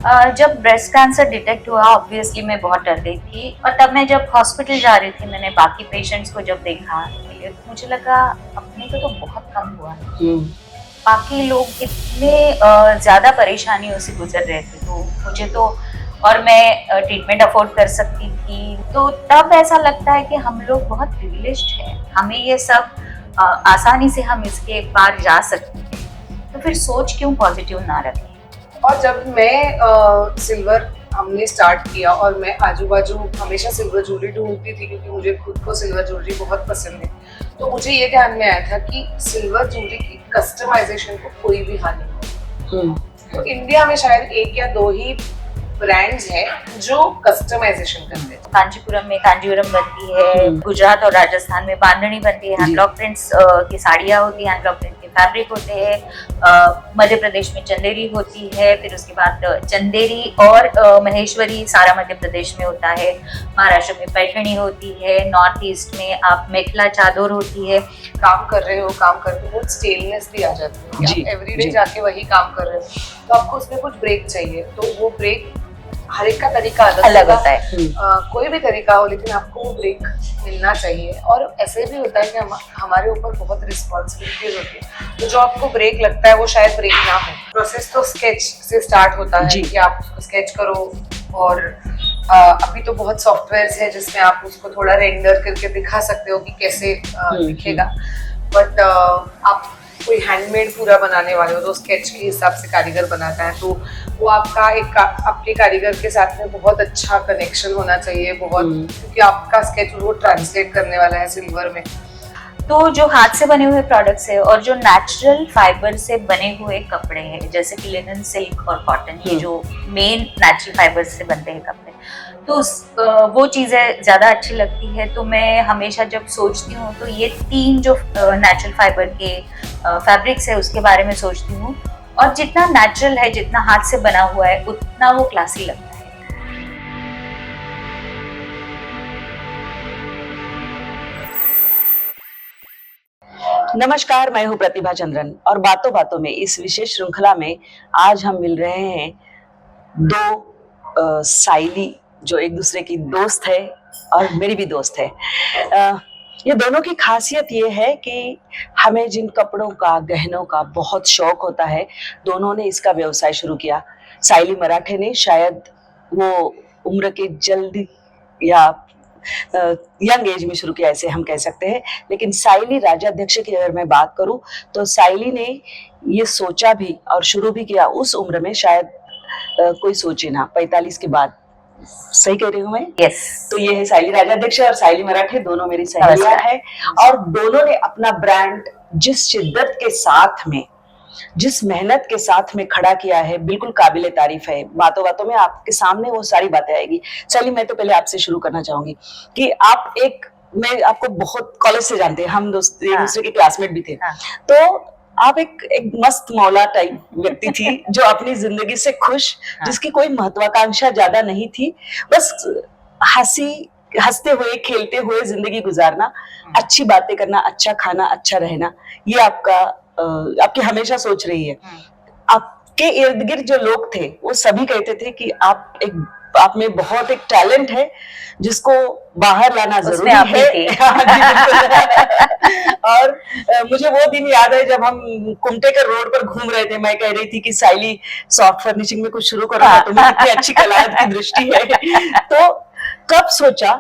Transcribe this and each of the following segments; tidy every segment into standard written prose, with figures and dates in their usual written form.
जब breast cancer detect हुआ obviously मैं बहुत डर गई थी, और तब मैं जब हॉस्पिटल जा रही थी मैंने बाकी पेशेंट्स को जब देखा मुझे लगा अपने को तो बहुत कम हुआ है। बाकी लोग इतने ज़्यादा परेशानियों से गुजर रहे थे, तो मुझे तो, और मैं ट्रीटमेंट अफोर्ड कर सकती थी, तो तब ऐसा लगता है कि हम लोग बहुत प्रिविलेज्ड हैं, हमें ये सब आसानी से हम इसके पार जा सकते हैं, तो फिर सोच क्यों पॉजिटिव ना रखें। और जब मैं सिल्वर हमने स्टार्ट किया और मैं आजू बाजू हमेशा सिल्वर ज्वेलरी ढूंढती थी क्योंकि मुझे खुद को सिल्वर ज्वेलरी बहुत पसंद है, तो मुझे ये ध्यान में आया था कि सिल्वर ज्वेलरी की कस्टमाइजेशन को कोई भी हानि नहीं। तो इंडिया में शायद एक या दो ही ब्रांड्स हैं जो कस्टमाइजेशन करते हैं। कांचीपुरम में कांजीवरम बनती है, गुजरात और राजस्थान में बांधनी बनती है, हैंड ब्लॉक प्रिंट्स की साड़ियाँ होती है, हैंड ब्लॉक प्रिंट के फैब्रिक होते हैं, मध्य प्रदेश में चंदेरी होती है, फिर उसके बाद चंदेरी और महेश्वरी सारा मध्य प्रदेश में होता है, महाराष्ट्र में पैठणी होती है, नॉर्थ ईस्ट में आप मेखला चादर होती है। काम कर रहे हो, काम करते हो स्टेलनेस भी आ जाती है, एवरीडे जाके वही काम कर रहे हो, तो आपको उसमें कुछ ब्रेक चाहिए, तो वो ब्रेक हर एक का तरीका अलग होता है। कोई भी तरीका हो लेकिन आपको वो ब्रेक मिलना चाहिए। और ऐसे भी होता है कि हमारे ऊपर बहुत रिस्पॉन्सिबिलिटीज होती है, तो जो आपको ब्रेक लगता है वो शायद ब्रेक ना हो। प्रोसेस तो स्केच से स्टार्ट होता है कि आप स्केच करो, और अभी तो बहुत सॉफ्टवेयर्स है जिसमें आप उसको थोड़ा रेंडर करके दिखा सकते हो कि कैसे दिखेगा, बट आप कोई हैंडमेड पूरा बनाने वाले हो तो स्केच के हिसाब से कारीगर बनाता है, तो वो आपका एक आपके कारीगर के साथ में बहुत अच्छा कनेक्शन होना चाहिए, बहुत, क्योंकि आपका स्केच वो ट्रांसलेट करने वाला है सिल्वर में। तो जो हाथ से बने हुए प्रोडक्ट्स है और जो नेचुरल फाइबर से बने हुए कपड़े हैं जैसे कि लिनन, सिल्क और कॉटन, ये जो मेन नेचुरल फाइबर से बनते हैं कपड़े, तो वो चीज़ें ज़्यादा अच्छी लगती है। तो मैं हमेशा जब सोचती हूँ तो ये तीन जो नेचुरल फाइबर के फैब्रिक्स है उसके बारे में सोचती हूँ, और जितना नेचुरल है, जितना हाथ से बना हुआ है, उतना वो क्लासी लगता है। नमस्कार, मैं हूँ प्रतिभा चंद्रन और बातों बातों में इस विशेष श्रृंखला में आज हम मिल रहे हैं दो साइली जो एक दूसरे की दोस्त है और मेरी भी दोस्त है। ये दोनों की खासियत ये है कि हमें जिन कपड़ों का, गहनों का बहुत शौक होता है, दोनों ने इसका व्यवसाय शुरू किया। साइली मराठे ने शायद वो उम्र के जल्दी या यंग एज में शुरू किया, ऐसे हम कह सकते हैं। लेकिन साइली राज्याध्यक्ष की अगर मैं बात करूं तो साइली ने ये सोचा भी और शुरू भी किया उस उम्र में, शायद कोई सोचे ना, 45 के बाद। सही कह रही हूँ मैं? Yes. तो ये है साइली राज्याध्यक्ष और साइली मराठे, दोनों मेरी सहेलियां हैं, और दोनों ने अपना ब्रांड जिस शिद्दत के साथ में, जिस मेहनत के साथ में खड़ा किया है, बिल्कुल काबिले तारीफ है। बातों बातों में आपके सामने वो सारी बातें आएगी। चलिए, मैं तो पहले आपसे शुरू करना चाहूंगी कि आप मैं आपको बहुत कॉलेज से जानते हैं, हम एक दूसरे के क्लासमेट भी थे, तो आप एक मस्त मौला टाइप व्यक्ति थी जो अपनी जिंदगी से खुश, जिसकी कोई महत्वाकांक्षा ज्यादा नहीं थी, बस हंसते हुए, खेलते हुए जिंदगी गुजारना, अच्छी बातें करना, अच्छा खाना, अच्छा रहना, ये आपकी हमेशा सोच रही है। आपके इर्द गिर्द जो लोग थे वो सभी कहते थे कि आप में बहुत एक टैलेंट है जिसको बाहर लाना जरूरी है। और मुझे वो दिन याद है जब हम कुमटेकर रोड पर घूम रहे थे, मैं कह रही थी कि साइली सॉफ्ट फर्निशिंग में कुछ शुरू करो, तुम्हें इतनी अच्छी कलायत की दृष्टि है। तो कब सोचा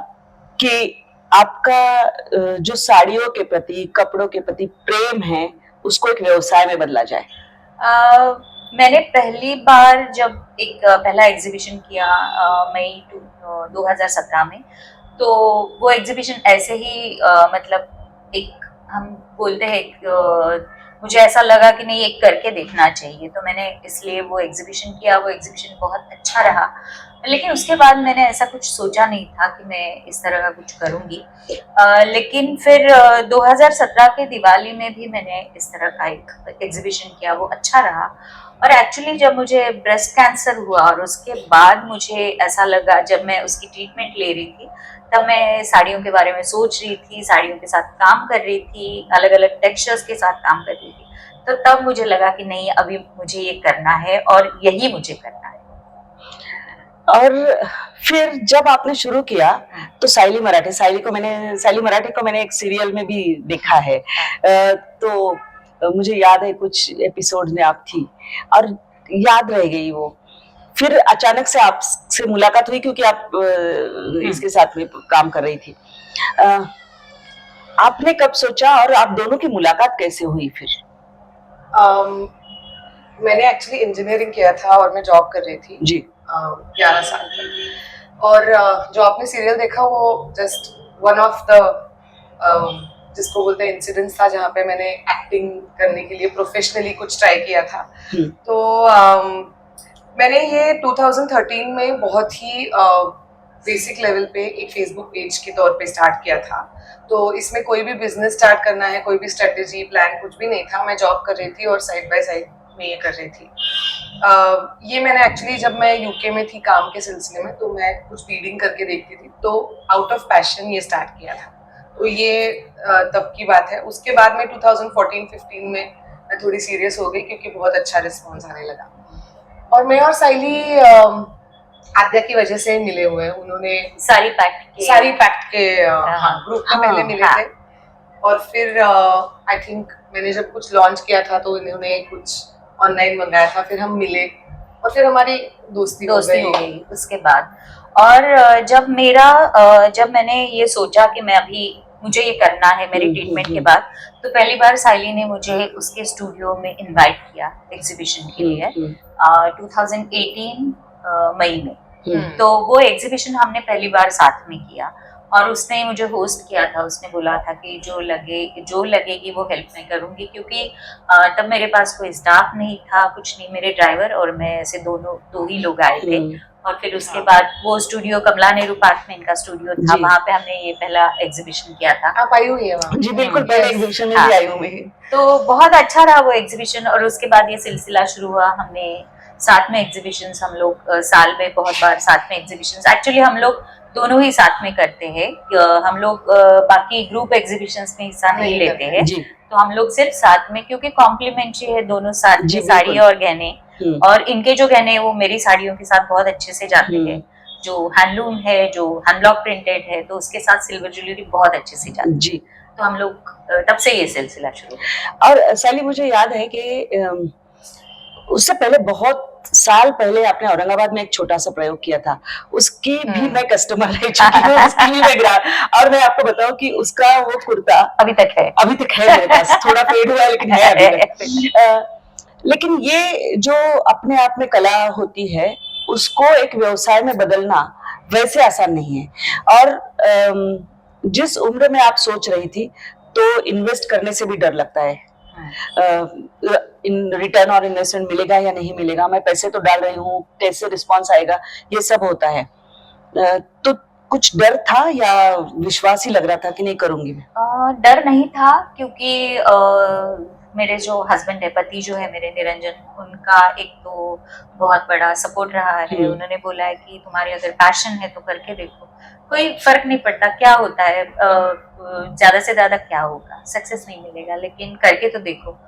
कि आपका जो साड़ियों के प्रति, कपड़ों के प्रति प्रेम है, उसको एक व्यवसाय में बदला जाए? मैंने पहली बार जब एक पहला एग्जीबिशन किया मई 2017 में, तो वो एग्जीबिशन ऐसे ही मतलब एक हम बोलते हैं मुझे ऐसा लगा कि नहीं, एक करके देखना चाहिए, तो मैंने इसलिए वो एग्जीबिशन किया। वो एग्जीबिशन बहुत अच्छा रहा, लेकिन उसके बाद मैंने ऐसा कुछ सोचा नहीं था कि मैं इस तरह का कुछ करूंगी। लेकिन फिर 2017 के दिवाली में भी मैंने इस तरह का एक एग्जीबिशन किया, वो अच्छा रहा। और एक्चुअली जब मुझे ब्रेस्ट कैंसर हुआ और उसके बाद मुझे ऐसा लगा, जब मैं उसकी ट्रीटमेंट ले रही थी, तब मैं साड़ियों के बारे में सोच रही थी, साड़ियों के साथ काम कर रही थी, अलग अलग टेक्सचर्स के साथ काम कर रही थी, तो तब मुझे लगा कि नहीं, अभी मुझे ये करना है और यही मुझे करना है। और फिर जब आपने शुरू किया तो साइली मराठे को मैंने एक सीरियल में भी देखा है। तो मुझे याद है कुछ एपिसोड में आप थी और याद रह गई वो। फिर अचानक से आपसे मुलाकात हुई क्योंकि आप इसके साथ में काम कर रही थी। आपने कब सोचा और आप दोनों की मुलाकात कैसे हुई फिर? मैंने एक्चुअली इंजीनियरिंग किया था और मैं जॉब कर रही थी जी 11 साल तक। और जो आपने सीरियल देखा वो जस्ट वन ऑफ द जिसको बोलते हैं इंसिडेंट्स था जहाँ पे मैंने एक्टिंग करने के लिए प्रोफेशनली कुछ ट्राई किया था। तो मैंने ये 2013 में बहुत ही बेसिक लेवल पे एक फेसबुक पेज के तौर पे स्टार्ट किया था। तो इसमें कोई भी बिजनेस स्टार्ट करना है, कोई भी स्ट्रेटेजी प्लान कुछ भी नहीं था। मैं जॉब कर रही थी और साइड बाय साइड में ये कर रही थी। ये मैंने एक्चुअली जब मैं यूके में थी काम के सिलसिले में, तो मैं कुछ रीडिंग करके देखती थी, तो आउट ऑफ पैशन ये स्टार्ट किया था। तो ये तब की बात है। उसके बाद में 2014-15 में मैं थोड़ी सीरियस हो गई क्योंकि बहुत अच्छा रिस्पॉन्स आने लगा। और मैं और साइली आद्या की वजह से मिले हुए हैं। उन्होंने सारी पैक्ट के ग्रुप में पहले मिले थे और फिर आई थिंक मैंने जब कुछ लॉन्च किया था तो इन्होंने कुछ ऑनलाइन मंगाया था, फिर हम मिले और फिर हमारी दोस्ती हो गई उसके बाद। और जब मैंने ये सोचा कि मैं अभी मुझे ये करना है मेरी ट्रीटमेंट के बाद, तो पहली बार साइली ने मुझे उसके स्टूडियो में इनवाइट किया एग्जीबिशन के लिए 2018 मई में। तो वो एग्जीबिशन हमने पहली बार साथ में किया और उसने मुझे होस्ट किया था। उसने बोला था कि जो लगेगी वो हेल्प मैं करूंगी, क्योंकि तब मेरे पास कोई स्टाफ नहीं था, कुछ नहीं, मेरे ड्राइवर और मैं ऐसे दो ही लोग आए थे। और फिर उसके बाद वो स्टूडियो कमला नेहरू पार्क में इनका स्टूडियो था, वहाँ पे हमने ये पहला एग्जीबिशन किया था। आप आई हुई है वहाँ? जी बिल्कुल, पहले एग्जीबिशन में भी आई हूँ मैं। तो बहुत अच्छा रहा वो एग्जीबिशन। और उसके बाद ये सिलसिला शुरू हुआ, हमने साथ में एग्जीबिशंस, हम लोग साल में बहुत बार साथ में एग्जीबिशंस, एक्चुअली हम लोग दोनों ही साथ में करते हैं। हम लोग बाकी ग्रुप एग्जीबिशंस में हिस्सा नहीं लेते हैं, तो हम लोग सिर्फ साथ में, क्योंकि कॉम्प्लीमेंट्री है दोनों साथ में, साड़ी और गहने। और इनके जो गहने वो मेरी साड़ियों के साथ बहुत अच्छे से जाते हैं। जो हैंडलूम है, जो हैंडब्लॉक प्रिंटेड है, तो उसके साथ सिल्वर ज्वेलरी बहुत अच्छे से जाती है। जी, तो हम लोग तब से ये सिलसिला शुरू। और साली मुझे याद है कि उससे पहले बहुत साल पहले आपने औरंगाबाद में एक छोटा सा प्रयोग किया था, उसकी भी मैं कस्टमर रह चुकी हूँ, उसकी भी मैं ग्राहक। और मैं आपको बताऊं कि उसका वो कुर्ता अभी तक है मेरे पास, थोड़ा फेड हुआ है लेकिन है अभी तक। लेकिन ये जो अपने आप में कला होती है, उसको एक व्यवसाय में बदलना वैसे आसान नहीं है। और जिस उम्र में आप सोच रही थी, तो इन्वेस्ट करने से भी डर लगता है। रिटर्न और इन्वेस्टमेंट मिलेगा या नहीं मिलेगा, मैं पैसे तो डाल रही हूँ, कैसे रिस्पॉन्स आएगा, ये सब होता है। तो कुछ डर था या विश्वास ही लग रहा था कि नहीं करूंगी मैं? डर नहीं था, क्योंकि मेरे जो हस्बैंड है, पति जो है मेरे निरंजन, उनका एक तो बहुत बड़ा सपोर्ट रहा है। उन्होंने बोला है कि तुम्हारे अगर पैशन है तो करके देखो, कोई फर्क नहीं पड़ता क्या होता है, ज्यादा से ज्यादा क्या होगा, सक्सेस नहीं मिलेगा, लेकिन करके तो देखो।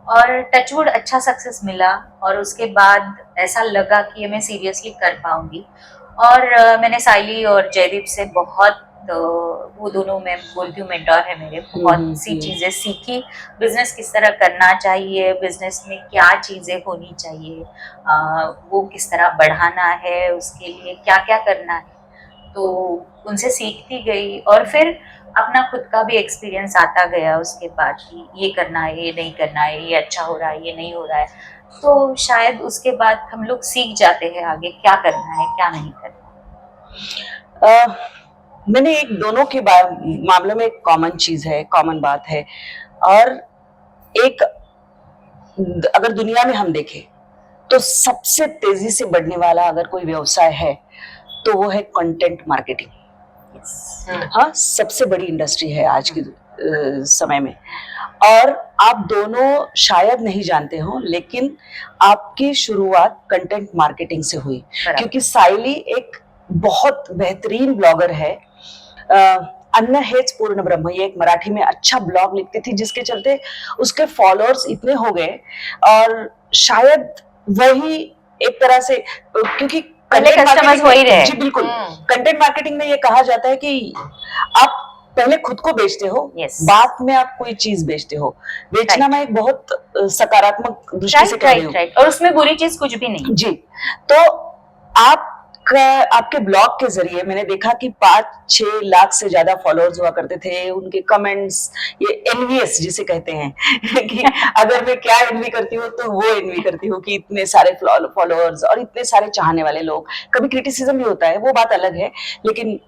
और टचवुड अच्छा सक्सेस मिला और उसके बाद ऐसा लगा कि मैं सीरियसली कर पाऊंगी। और मैंने साइली और जयदीप से बहुत, वो दोनों मैं बोलती हूँ मेंटोर है मेरे, बहुत सी चीजें सीखी। बिजनेस किस तरह करना चाहिए, बिजनेस में क्या चीजें होनी चाहिए, वो किस तरह बढ़ाना है, उसके लिए क्या क्या करना है, तो उनसे सीखती गई। और फिर अपना खुद का भी एक्सपीरियंस आता गया उसके बाद कि ये करना है, ये नहीं करना है, ये अच्छा हो रहा है, ये नहीं हो रहा है। तो शायद उसके बाद हम लोग सीख जाते हैं आगे क्या करना है, क्या नहीं करना। मैंने एक दोनों के मामले में एक कॉमन चीज है, कॉमन बात है। और एक, अगर दुनिया में हम देखें तो सबसे तेजी से बढ़ने वाला अगर कोई व्यवसाय है तो वो है कंटेंट मार्केटिंग। हाँ, सबसे बड़ी इंडस्ट्री है आज के समय में। और आप दोनों शायद नहीं जानते हो, लेकिन आपकी शुरुआत कंटेंट मार्केटिंग से हुई, क्योंकि साइली एक बहुत बेहतरीन ब्लॉगर है। अन्न हेच पूर्ण ब्रह्म, ये एक मराठी में अच्छा ब्लॉग लिखती थी, जिसके चलते उसके फॉलोअर्स इतने हो गए। और शायद वही एक तरह से, क्योंकि पहले कस्टमर्स हो ही रहे। जी बिल्कुल, कंटेंट मार्केटिंग में ये कहा जाता है कि आप पहले खुद को बेचते हो, बाद में आप कोई चीज बेचते हो। बेचना मैं एक बहुत सकारात्मक दृष्टि से कह रही हूँ, और उसमें बुरी चीज कुछ भी नहीं। जी, तो आपके ब्लॉग के जरिए मैंने देखा कि 5-6 लाख से ज्यादा फॉलोअर्स हुआ करते थे, उनके कमेंट्स, ये एनवीएस जिसे कहते हैं कि अगर मैं क्या एनवी करती हूँ तो वो एनवी करती हूँ कि इतने सारे फॉलोअर्स और इतने सारे चाहने वाले लोग। कभी क्रिटिसिज्म भी होता है, वो बात अलग है, लेकिन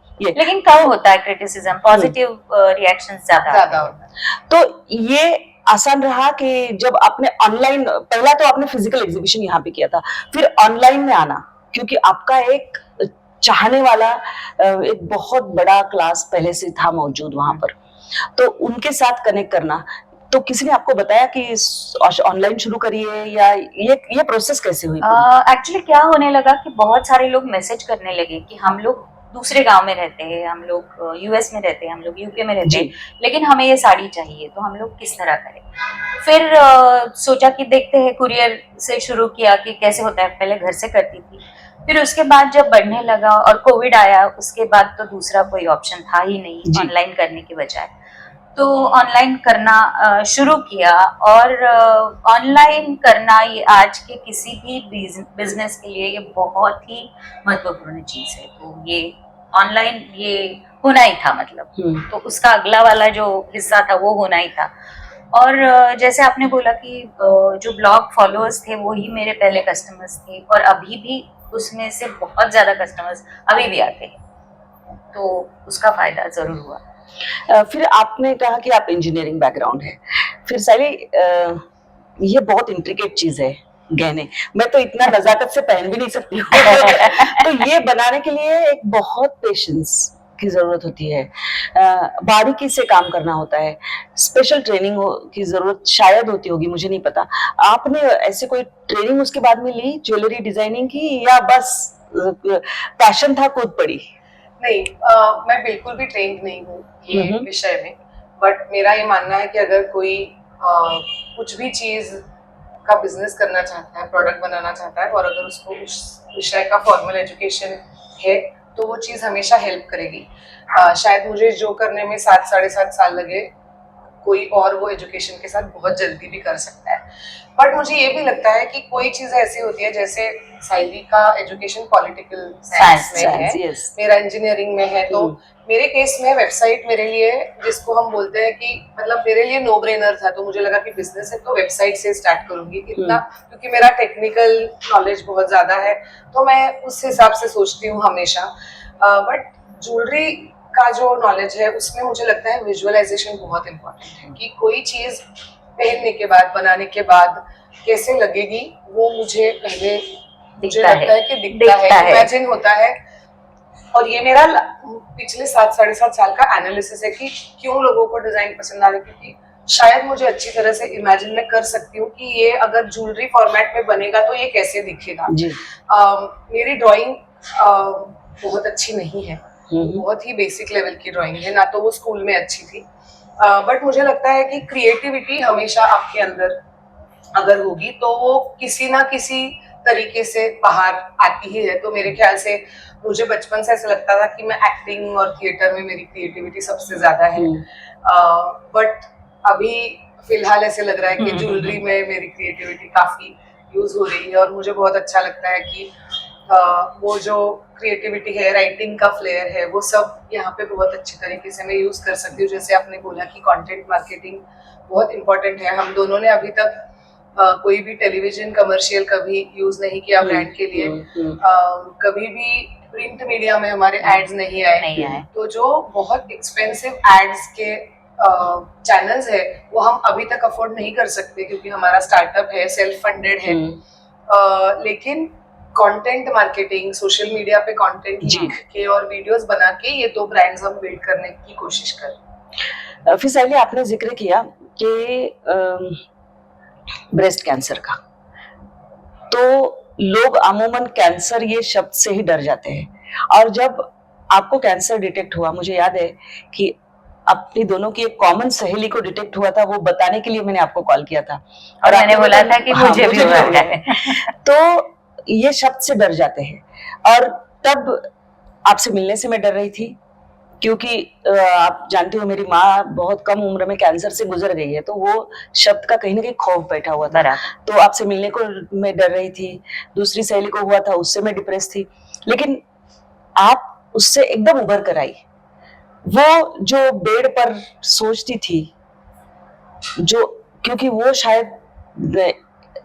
कम होता है क्रिटिसिज्म, पॉजिटिव रिएक्शंस ज्यादा होता है। तो ये आसान रहा कि जब आपने ऑनलाइन, पहला तो आपने फिजिकल एग्जीबिशन यहाँ पे किया था, फिर ऑनलाइन में आना, क्योंकि आपका एक चाहने वाला एक बहुत बड़ा क्लास पहले से था मौजूद वहां पर, तो उनके साथ कनेक्ट करना। तो किसी ने आपको बताया कि ऑनलाइन शुरू करिए, या ये प्रोसेस कैसे हुई? एक्चुअली क्या होने लगा कि बहुत सारे लोग मैसेज करने लगे कि हम लोग दूसरे गांव में रहते हैं, हम लोग यूएस में रहते हैं, हम लोग यूके में रहते हैं, लेकिन हमें ये साड़ी चाहिए, तो हम लोग किस तरह करें। फिर सोचा कि देखते हैं, कुरियर से शुरू किया कि कैसे होता है, पहले घर से करती थी। फिर उसके बाद जब बढ़ने लगा और कोविड आया, उसके बाद तो दूसरा कोई ऑप्शन था ही नहीं ऑनलाइन करने के बजाय, तो ऑनलाइन करना शुरू किया। और ऑनलाइन करना ये आज के किसी भी बिजनेस के लिए ये बहुत ही महत्वपूर्ण चीज है। तो ये ऑनलाइन ये होना ही था, मतलब तो उसका अगला वाला जो हिस्सा था वो होना ही था। और जैसे आपने बोला कि जो ब्लॉग फॉलोअर्स थे वो ही मेरे पहले कस्टमर्स थे, और अभी भी उसमें से बहुत ज्यादा कस्टमर्स अभी भी आते हैं, तो उसका फायदा जरूर हुआ। फिर आपने कहा कि आप इंजीनियरिंग बैकग्राउंड है, फिर साली ये बहुत इंट्रिकेट चीज है गहने, मैं तो इतना नजाकत से पहन भी नहीं सकती हूँ तो ये बनाने के लिए एक बहुत पेशेंस की जरूरत होती है, बारीकी से काम करना होता है, स्पेशल ट्रेनिंग की जरूरत शायद होती होगी, मुझे नहीं पता। आपने ऐसे कोई ट्रेनिंग उसके बाद में ली ज्वेलरी डिजाइनिंग की, या बस पैशन था कूद पड़ी? नहीं, मैं बिल्कुल भी ट्रेंड नहीं हूँ ये विषय में, बट मेरा ये मानना है कि अगर कोई कुछ भी चीज का बिजनेस करना चाहता है, प्रोडक्ट बनाना चाहता है, और अगर उसको उस विषय का फॉर्मल एजुकेशन है तो वो चीज हमेशा हेल्प करेगी। शायद मुझे जो करने में 7-7.5 साल लगे, कोई और वो एजुकेशन के साथ बहुत जल्दी भी कर सकता है। बट मुझे ये भी लगता है कि कोई चीज ऐसी होती है, जैसे साइली का एजुकेशन पॉलिटिकल साइंस में है, मेरा इंजीनियरिंग में है, तो मेरे केस में वेबसाइट मेरे लिए, जिसको हम बोलते हैं कि मतलब मेरे लिए नो ब्रेनर था, तो मुझे लगा कि बिजनेस है तो वेबसाइट से स्टार्ट करूंगी इतना, क्योंकि मेरा टेक्निकल नॉलेज बहुत ज्यादा है, तो मैं उस हिसाब से सोचती हूँ हमेशा। बट ज्वेलरी का जो नॉलेज है उसमें मुझे लगता है विजुअलाइजेशन बहुत इम्पोर्टेंट है, कि कोई चीज पहनने के बाद, बनाने के बाद कैसे लगेगी, वो मुझे पहले मुझे लगता है कि दिखता है, इमेजिन होता है। और ये मेरा पिछले 7-7.5 साल का एनालिसिस है कि क्यों लोगों को डिजाइन पसंद आ रही है, क्योंकि शायद मुझे अच्छी तरह से इमेजिन में कर सकती हूँ कि ये अगर ज्वेलरी फॉर्मेट में बनेगा तो ये कैसे दिखेगा। मेरी ड्राइंग बहुत अच्छी नहीं है, बहुत ही बेसिक लेवल की ड्राइंग है, ना तो वो स्कूल में अच्छी थी, बट मुझे लगता है कि क्रिएटिविटी हमेशा आपके अंदर अगर होगी तो वो किसी ना किसी तरीके से बाहर आती ही है। तो मेरे ख्याल से मुझे बचपन से ऐसा लगता था कि मैं एक्टिंग और थिएटर में मेरी क्रिएटिविटी सबसे ज्यादा है, बट अभी फिलहाल ऐसे लग रहा है कि ज्वेलरी में मेरी क्रिएटिविटी काफी यूज हो रही है, और मुझे बहुत अच्छा लगता है कि वो जो क्रिएटिविटी है, राइटिंग का फ्लेयर है, वो सब यहाँ पे बहुत अच्छी तरीके से मैं यूज कर सकती हूँ। जैसे आपने बोला कि कंटेंट मार्केटिंग बहुत इंपॉर्टेंट है, हम दोनों ने अभी तक कोई भी टेलीविजन कमर्शियल कभी यूज नहीं किया ब्रांड के लिए, कभी भी प्रिंट मीडिया में हमारे एड्स नहीं आए, तो जो बहुत एक्सपेंसिव एड्स के चैनल्स है वो हम अभी तक अफोर्ड नहीं कर सकते, क्योंकि हमारा स्टार्टअप है, सेल्फ फंडेड है, लेकिन कंटेंट मार्केटिंग, सोशल मीडिया पे कंटेंट लिख के और वीडियोस बना के ये दो ब्रांड्स हम बिल्ड करने की कोशिश करें। फिर साइली आपने जिक्र किया कि ब्रेस्ट कैंसर का, तो लोग अमूमन कैंसर ये शब्द से ही डर जाते हैं, और जब आपको कैंसर डिटेक्ट हुआ, मुझे याद है कि अपनी दोनों की एक कॉमन सहेली को डिटेक्ट हुआ था, वो बताने के लिए मैंने आपको कॉल किया था, और मैंने बोला था कि मुझे भी हुआ है। तो ये शब्द से डर जाते हैं। और तब आपसे मिलने से मैं डर रही थी, क्योंकि आप जानते हो मेरी माँ बहुत कम उम्र में कैंसर से गुजर गई है, तो वो शब्द का कहीं ना कहीं खौफ बैठा हुआ था। तो आपसे मिलने को मैं डर रही थी, दूसरी सहेली को हुआ था, उससे मैं डिप्रेस थी, लेकिन आप उससे एकदम उभर कर आई। वो जो बेड पर सोचती थी, जो, क्योंकि वो शायद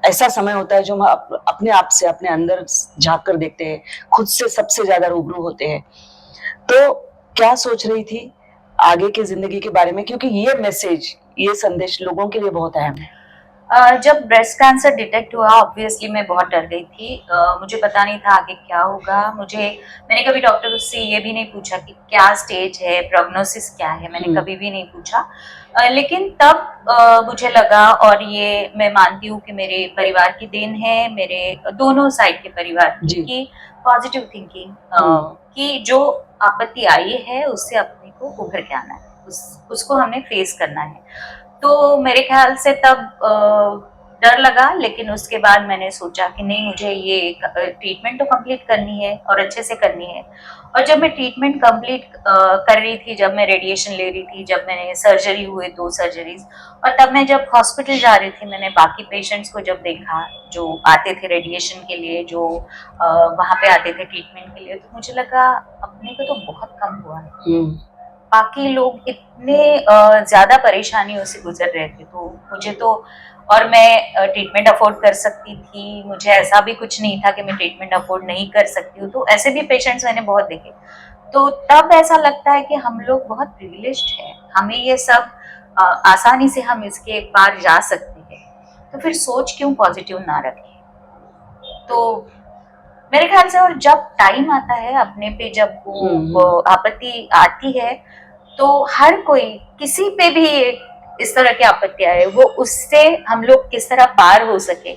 ऐसा समय होता है जो हम अपने आप से, अपने अंदर झांक कर देखते हैं, खुद से सबसे ज्यादा रूबरू होते हैं। तो क्या सोच रही थी आगे की जिंदगी के बारे में, क्योंकि ये मैसेज, ये संदेश लोगों के लिए बहुत अहम है। जब ब्रेस्ट कैंसर डिटेक्ट हुआ, ऑब्वियसली मैं बहुत डर गई थी। मुझे पता नहीं था आगे क्या होगा। मैंने कभी डॉक्टर से ये भी नहीं पूछा कि क्या स्टेज है, प्रोग्नोसिस क्या है, मैंने कभी भी नहीं पूछा। लेकिन तब मुझे लगा, और ये मैं मानती हूँ कि मेरे परिवार की देन है, मेरे दोनों साइड के परिवार की पॉजिटिव थिंकिंग, कि जो आपत्ति आई है उससे अपने को उभर के आना है, उसको हमें फेस करना है। तो मेरे ख्याल से तब डर लगा, लेकिन उसके बाद मैंने सोचा कि नहीं, मुझे ये ट्रीटमेंट तो कंप्लीट करनी है और अच्छे से करनी है। और जब मैं ट्रीटमेंट कंप्लीट कर रही थी, जब मैं रेडिएशन ले रही थी, जब मैंने सर्जरी हुए 2 सर्जरीज, और तब मैं जब हॉस्पिटल जा रही थी, मैंने बाकी पेशेंट्स को जब देखा जो आते थे रेडिएशन के लिए, जो वहाँ पे आते थे ट्रीटमेंट के लिए, तो मुझे लगा अपने को तो बहुत कम हुआ है। बाकी लोग इतने ज्यादा परेशानियों से गुजर रहे थे, तो मुझे तो, और मैं ट्रीटमेंट अफोर्ड कर सकती थी, मुझे ऐसा भी कुछ नहीं था कि मैं ट्रीटमेंट अफोर्ड नहीं कर सकती हूँ। तो ऐसे भी पेशेंट्स मैंने बहुत देखे। तो तब ऐसा लगता है कि हम लोग बहुत प्रिविलेज्ड हैं, हमें ये सब आसानी से हम इसके पार जा सकते हैं। तो फिर सोच क्यों पॉजिटिव ना रखें। तो मेरे ख्याल से, और जब टाइम आता है अपने पे, जब वो आपत्ति आती है, तो हर कोई, किसी पे भी इस तरह की आपत्ति आए, वो उससे हम लोग किस तरह पार हो सके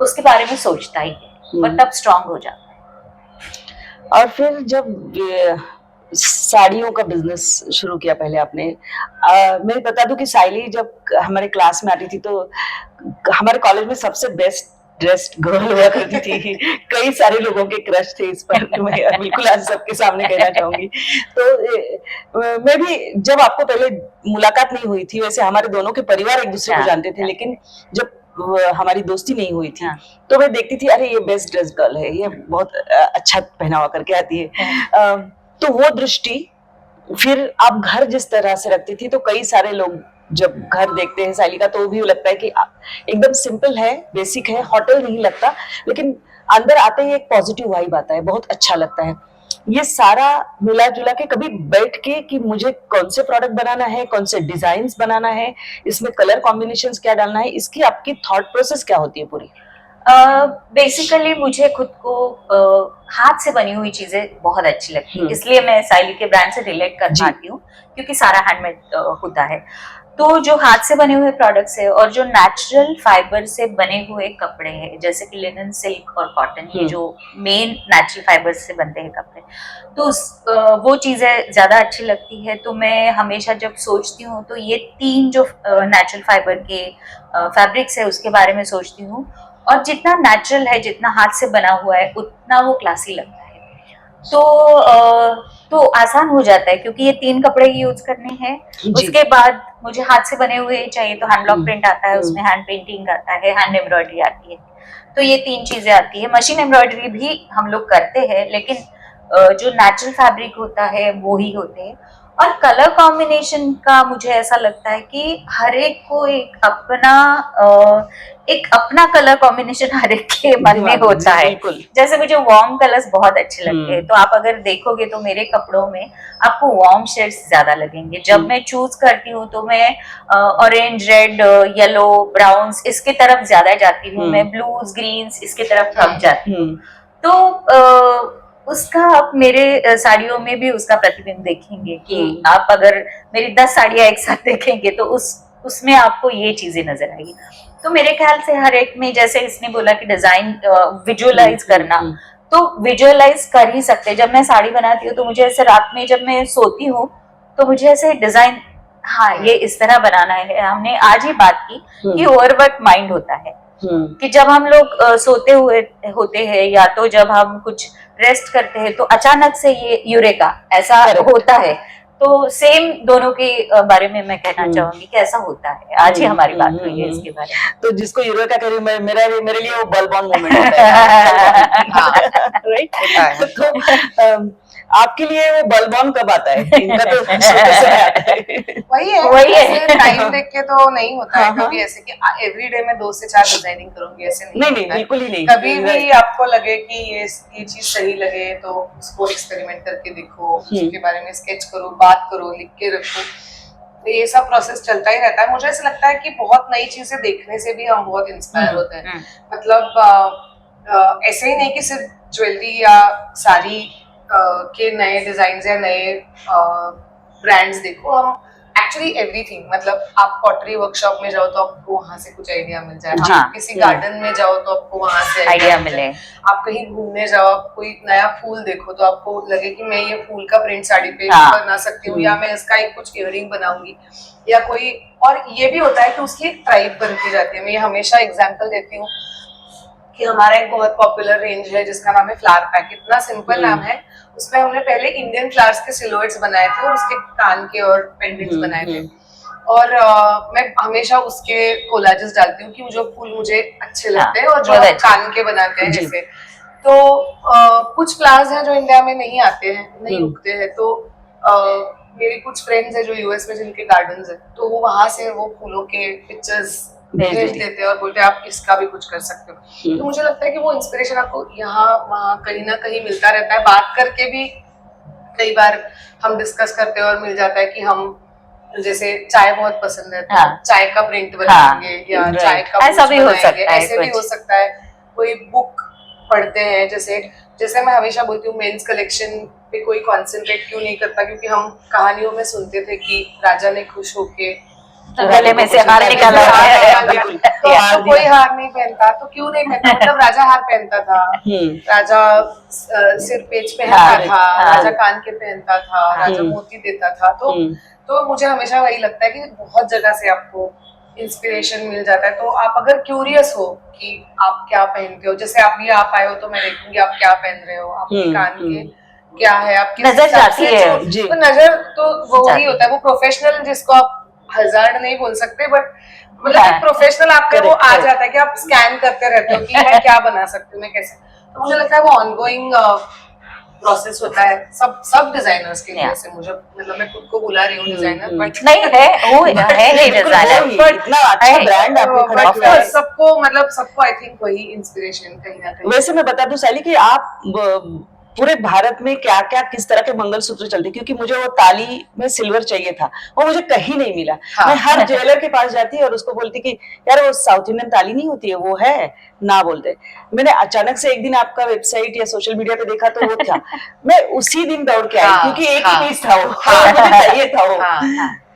उसके बारे में सोचता ही है, और तब स्ट्रांग हो जाता है। और फिर जब साड़ियों का बिजनेस शुरू किया पहले आपने, मैं बता दूं कि साइली जब हमारे क्लास में आती थी, तो हमारे कॉलेज में सबसे बेस्ट ड्रेस्ड गर्ल हुआ करती थी। कई सारे लोगों के क्रश थे इस पर, मैं बिल्कुल आज सबके सामने कहना चाहूंगी। तो मैं भी, जब आपको पहले मुलाकात नहीं हुई थी, वैसे हमारे दोनों के परिवार एक दूसरे को जानते थे, लेकिन जब हमारी दोस्ती नहीं हुई थी, तो मैं देखती थी, अरे ये बेस्ट ड्रेस गर्ल है, ये बहुत अच्छा पहनावा करके आती है। तो वो दृष्टि, फिर आप घर जिस तरह से रखती थी, तो कई सारे लोग जब घर देखते हैं साइली का, तो भी लगता है कि एकदम सिंपल है, बेसिक है, होटल नहीं लगता, लेकिन अंदर आते ही एक पॉजिटिव वाइब आता है, बहुत अच्छा लगता है। ये सारा मिला जुला के कभी बैठ के कि मुझे कौन से प्रोडक्ट बनाना है, कौन से डिजाइन्स बनाना है, इसमें कलर कॉम्बिनेशंस क्या डालना है, इसकी आपकी थॉट प्रोसेस क्या होती है पूरी? बेसिकली मुझे खुद को हाथ से बनी हुई चीजें बहुत अच्छी लगती है, इसलिए मैं साइली के ब्रांड से रिलेट कर पाती हूँ, क्योंकि सारा हैंडमेड होता है। तो जो हाथ से बने हुए प्रोडक्ट्स है, और जो नेचुरल फाइबर से बने हुए कपड़े हैं, जैसे कि लिनन, सिल्क और कॉटन, ये जो मेन नेचुरल फाइबर से बनते हैं कपड़े, तो वो चीजें ज्यादा अच्छी लगती है। तो मैं हमेशा जब सोचती हूँ, तो ये 3 जो नेचुरल फाइबर के फैब्रिक्स है उसके बारे में सोचती हूँ, और जितना नेचुरल है, जितना हाथ से बना हुआ है, उतना वो क्लासी लगता है। तो आसान हो जाता है, क्योंकि ये 3 कपड़े ही यूज करने हैं। उसके बाद मुझे हाथ से बने हुए चाहिए, तो हैंड ब्लॉक प्रिंट आता है, उसमें हैंड पेंटिंग आता है, हैंड एम्ब्रॉयडरी आती है। तो ये 3 चीजें आती है। मशीन एम्ब्रॉयडरी भी हम लोग करते हैं, लेकिन जो नेचुरल फैब्रिक होता है वो ही होते हैं। और कलर कॉम्बिनेशन का मुझे ऐसा लगता है कि हर एक को एक अपना कलर कॉम्बिनेशन हर एक के मन में होता है। जैसे मुझे वार्म कलर्स बहुत अच्छे लगते हैं, तो आप अगर देखोगे तो मेरे कपड़ों में आपको वार्म शेड्स ज्यादा लगेंगे। जब मैं चूज करती हूँ, तो मैं ऑरेंज, रेड, येलो, ब्राउन्स इसके तरफ ज्यादा जाती हूँ, मैं ब्लूज, ग्रीन्स इसके तरफ कम जाती हूँ। तो उसका आप मेरे साड़ियों में भी उसका प्रतिबिंब देखेंगे कि आप अगर मेरी 10 साड़ियां एक साथ देखेंगे, तो उसमें आपको ये चीजें नजर आएगी। तो मेरे ख्याल से हर एक में, जैसे इसने बोला कि डिजाइन विजुअलाइज करना, तो विजुअलाइज कर ही सकते। जब मैं साड़ी बनाती हूँ, तो मुझे ऐसे रात में जब मैं सोती हूँ, तो मुझे ऐसे डिजाइन, हाँ ये इस तरह बनाना है। हमने आज ही बात की कि ओवरवर्क माइंड होता है, कि जब हम लोग सोते हुए होते हैं या तो जब हम कुछ रेस्ट करते हैं तो अचानक से ये यूरेका ऐसा होता है। तो सेम दोनों के बारे में मैं कहना चाहूंगी कि ऐसा होता है। आज ही हमारी बात हुई है इसके बारे में। तो जिसको यूरेका कह रही हूँ मेरे लिए वो बल्ब ऑन मोमेंट होता है। राइट। तो आपके लिए वो बल्ब ऑन कब आता है? इनका तो सोते समय आता है। वही है टाइम देख के तो नहीं होता है कभी ऐसे कि एवरीडे में 2 से 4 डिजाइनिंग करूंगी, ऐसे नहीं बिल्कुल ही नहीं। कभी भी आपको लगे कि ये चीज सही लगे तो उसको एक्सपेरिमेंट करके देखो, उसके बारे में स्केच करो, बात करो, लिख के रखो। तो ये सब प्रोसेस चलता ही रहता है। मुझे ऐसा लगता है कि बहुत नई चीजें देखने से भी हम बहुत इंस्पायर होते हैं। मतलब ऐसे ही नहीं कि सिर्फ ज्वेलरी या साड़ी के नए डिजाइन या नए ब्रांड्स देखो, हम एक्चुअली एवरीथिंग, मतलब आप पॉटरी वर्कशॉप में जाओ तो आपको वहां से कुछ आइडिया मिल जाए, आप किसी गार्डन में जाओ तो आपको वहां से आइडिया मिले, आप कहीं घूमने जाओ, आप कोई नया फूल देखो तो आपको लगे कि मैं ये फूल का प्रिंट साड़ी पे बना सकती हूँ, या मैं इसका एक कुछ इयररिंग बनाऊंगी, या कोई। और ये भी होता है कि उसकी एक ट्राइब बनती जाती है। मैं ये हमेशा एग्जाम्पल देती हूँ कि हमारा एक बहुत पॉपुलर रेंज है जिसका नाम है फ्लावर पैक। इतना सिंपल नाम है, उसमें हमने पहले इंडियन फ्लावर्स के सिलुएट्स बनाए थे और उसके कान के और पेंडेंट्स बनाए थे। और मैं हमेशा उसके कोलाजेस डालती हूँ कि जो फूल मुझे अच्छे लगते हैं और जो कान के बनाते हैं जैसे। तो कुछ फ्लावर्स हैं जो इंडिया में नहीं आते हैं, नहीं उगते हैं, तो मेरी कुछ फ्रेंड्स हैं जो यूएस में जिनके गार्डन्स हैं, तो वो वहां से वो फूलों के पिक्चर्स भेज देते हैं और बोलते हैं आप इसका भी कुछ कर सकते हो। तो मुझे लगता है कि वो इंस्पिरेशन आपको यहाँ वहाँ कहीं ना कहीं मिलता रहता है। बात करके भी कई बार हम डिस्कस करते हैं और मिल जाता है कि हम जैसे चाय बहुत पसंद है तो चाय का प्रिंट बनाएंगे या चाय का ऐसा भी हो सकता है, ऐसे भी हो सकता है। कोई बुक पढ़ते हैं, जैसे मैं हमेशा बोलती हूँ मेंस कलेक्शन पे कोई कॉन्सेंट्रेट क्यों नहीं करता, क्योंकि हम कहानियों में सुनते थे कि राजा ने खुश होके गले में से हार निकाला, तो कोई हार नहीं पहनता, तो क्यों नहीं पहनता? मतलब राजा हार पहनता था, राजा सिर पेच पहनता था, राजा कान के पहनता था, राजा मोती देता था। तो मुझे हमेशा वही लगता है कि बहुत जगह से आपको इंस्पिरेशन मिल जाता है। तो आप अगर क्यूरियस हो कि आप क्या पहनते हो, जैसे आप ये आप आए हो तो मैं देखूंगी आप क्या पहन रहे हो, आपके कान के क्या है, आपकी नजर जाती है। तो नजर तो वही होता है, वो प्रोफेशनल जिसको आप हजार्ड नहीं बोल सकते, बट मतलब प्रोफेशनल आपके वो आ जाता है कि आप स्कैन करते रहते हो कि मैं क्या बना सकती हूँ, मैं कैसे। तो मुझे लगता है वो ऑनगोइंग प्रोसेस होता है सब डिजाइनर्स के लिए। से मुझे मतलब मैं खुद को बुला रही हूँ डिजाइनर, बट नहीं है, वो है नहीं डिजाइनर, बट इतना अच्छा ब्रांड आपने खड़ा किया है। सबको आई थिंक वही इंस्पिरेशन कहीं ना कहीं। वैसे मैं बता दूं साली कि आप पूरे भारत में क्या क्या किस तरह के मंगलसूत्र चलते, क्योंकि मुझे वो ताली में सिल्वर चाहिए था, वो मुझे कहीं नहीं मिला। मैं हर ज्वेलर के पास जाती और उसको बोलती कि यार वो साउथ इंडियन ताली नहीं होती है, वो है ना बोलते। मैंने अचानक से एक दिन आपका वेबसाइट या सोशल मीडिया पे देखा तो वो था, मैं उसी दिन दौड़ के आई क्योंकि एक ही पीस था वो, मुझे चाहिए था वो।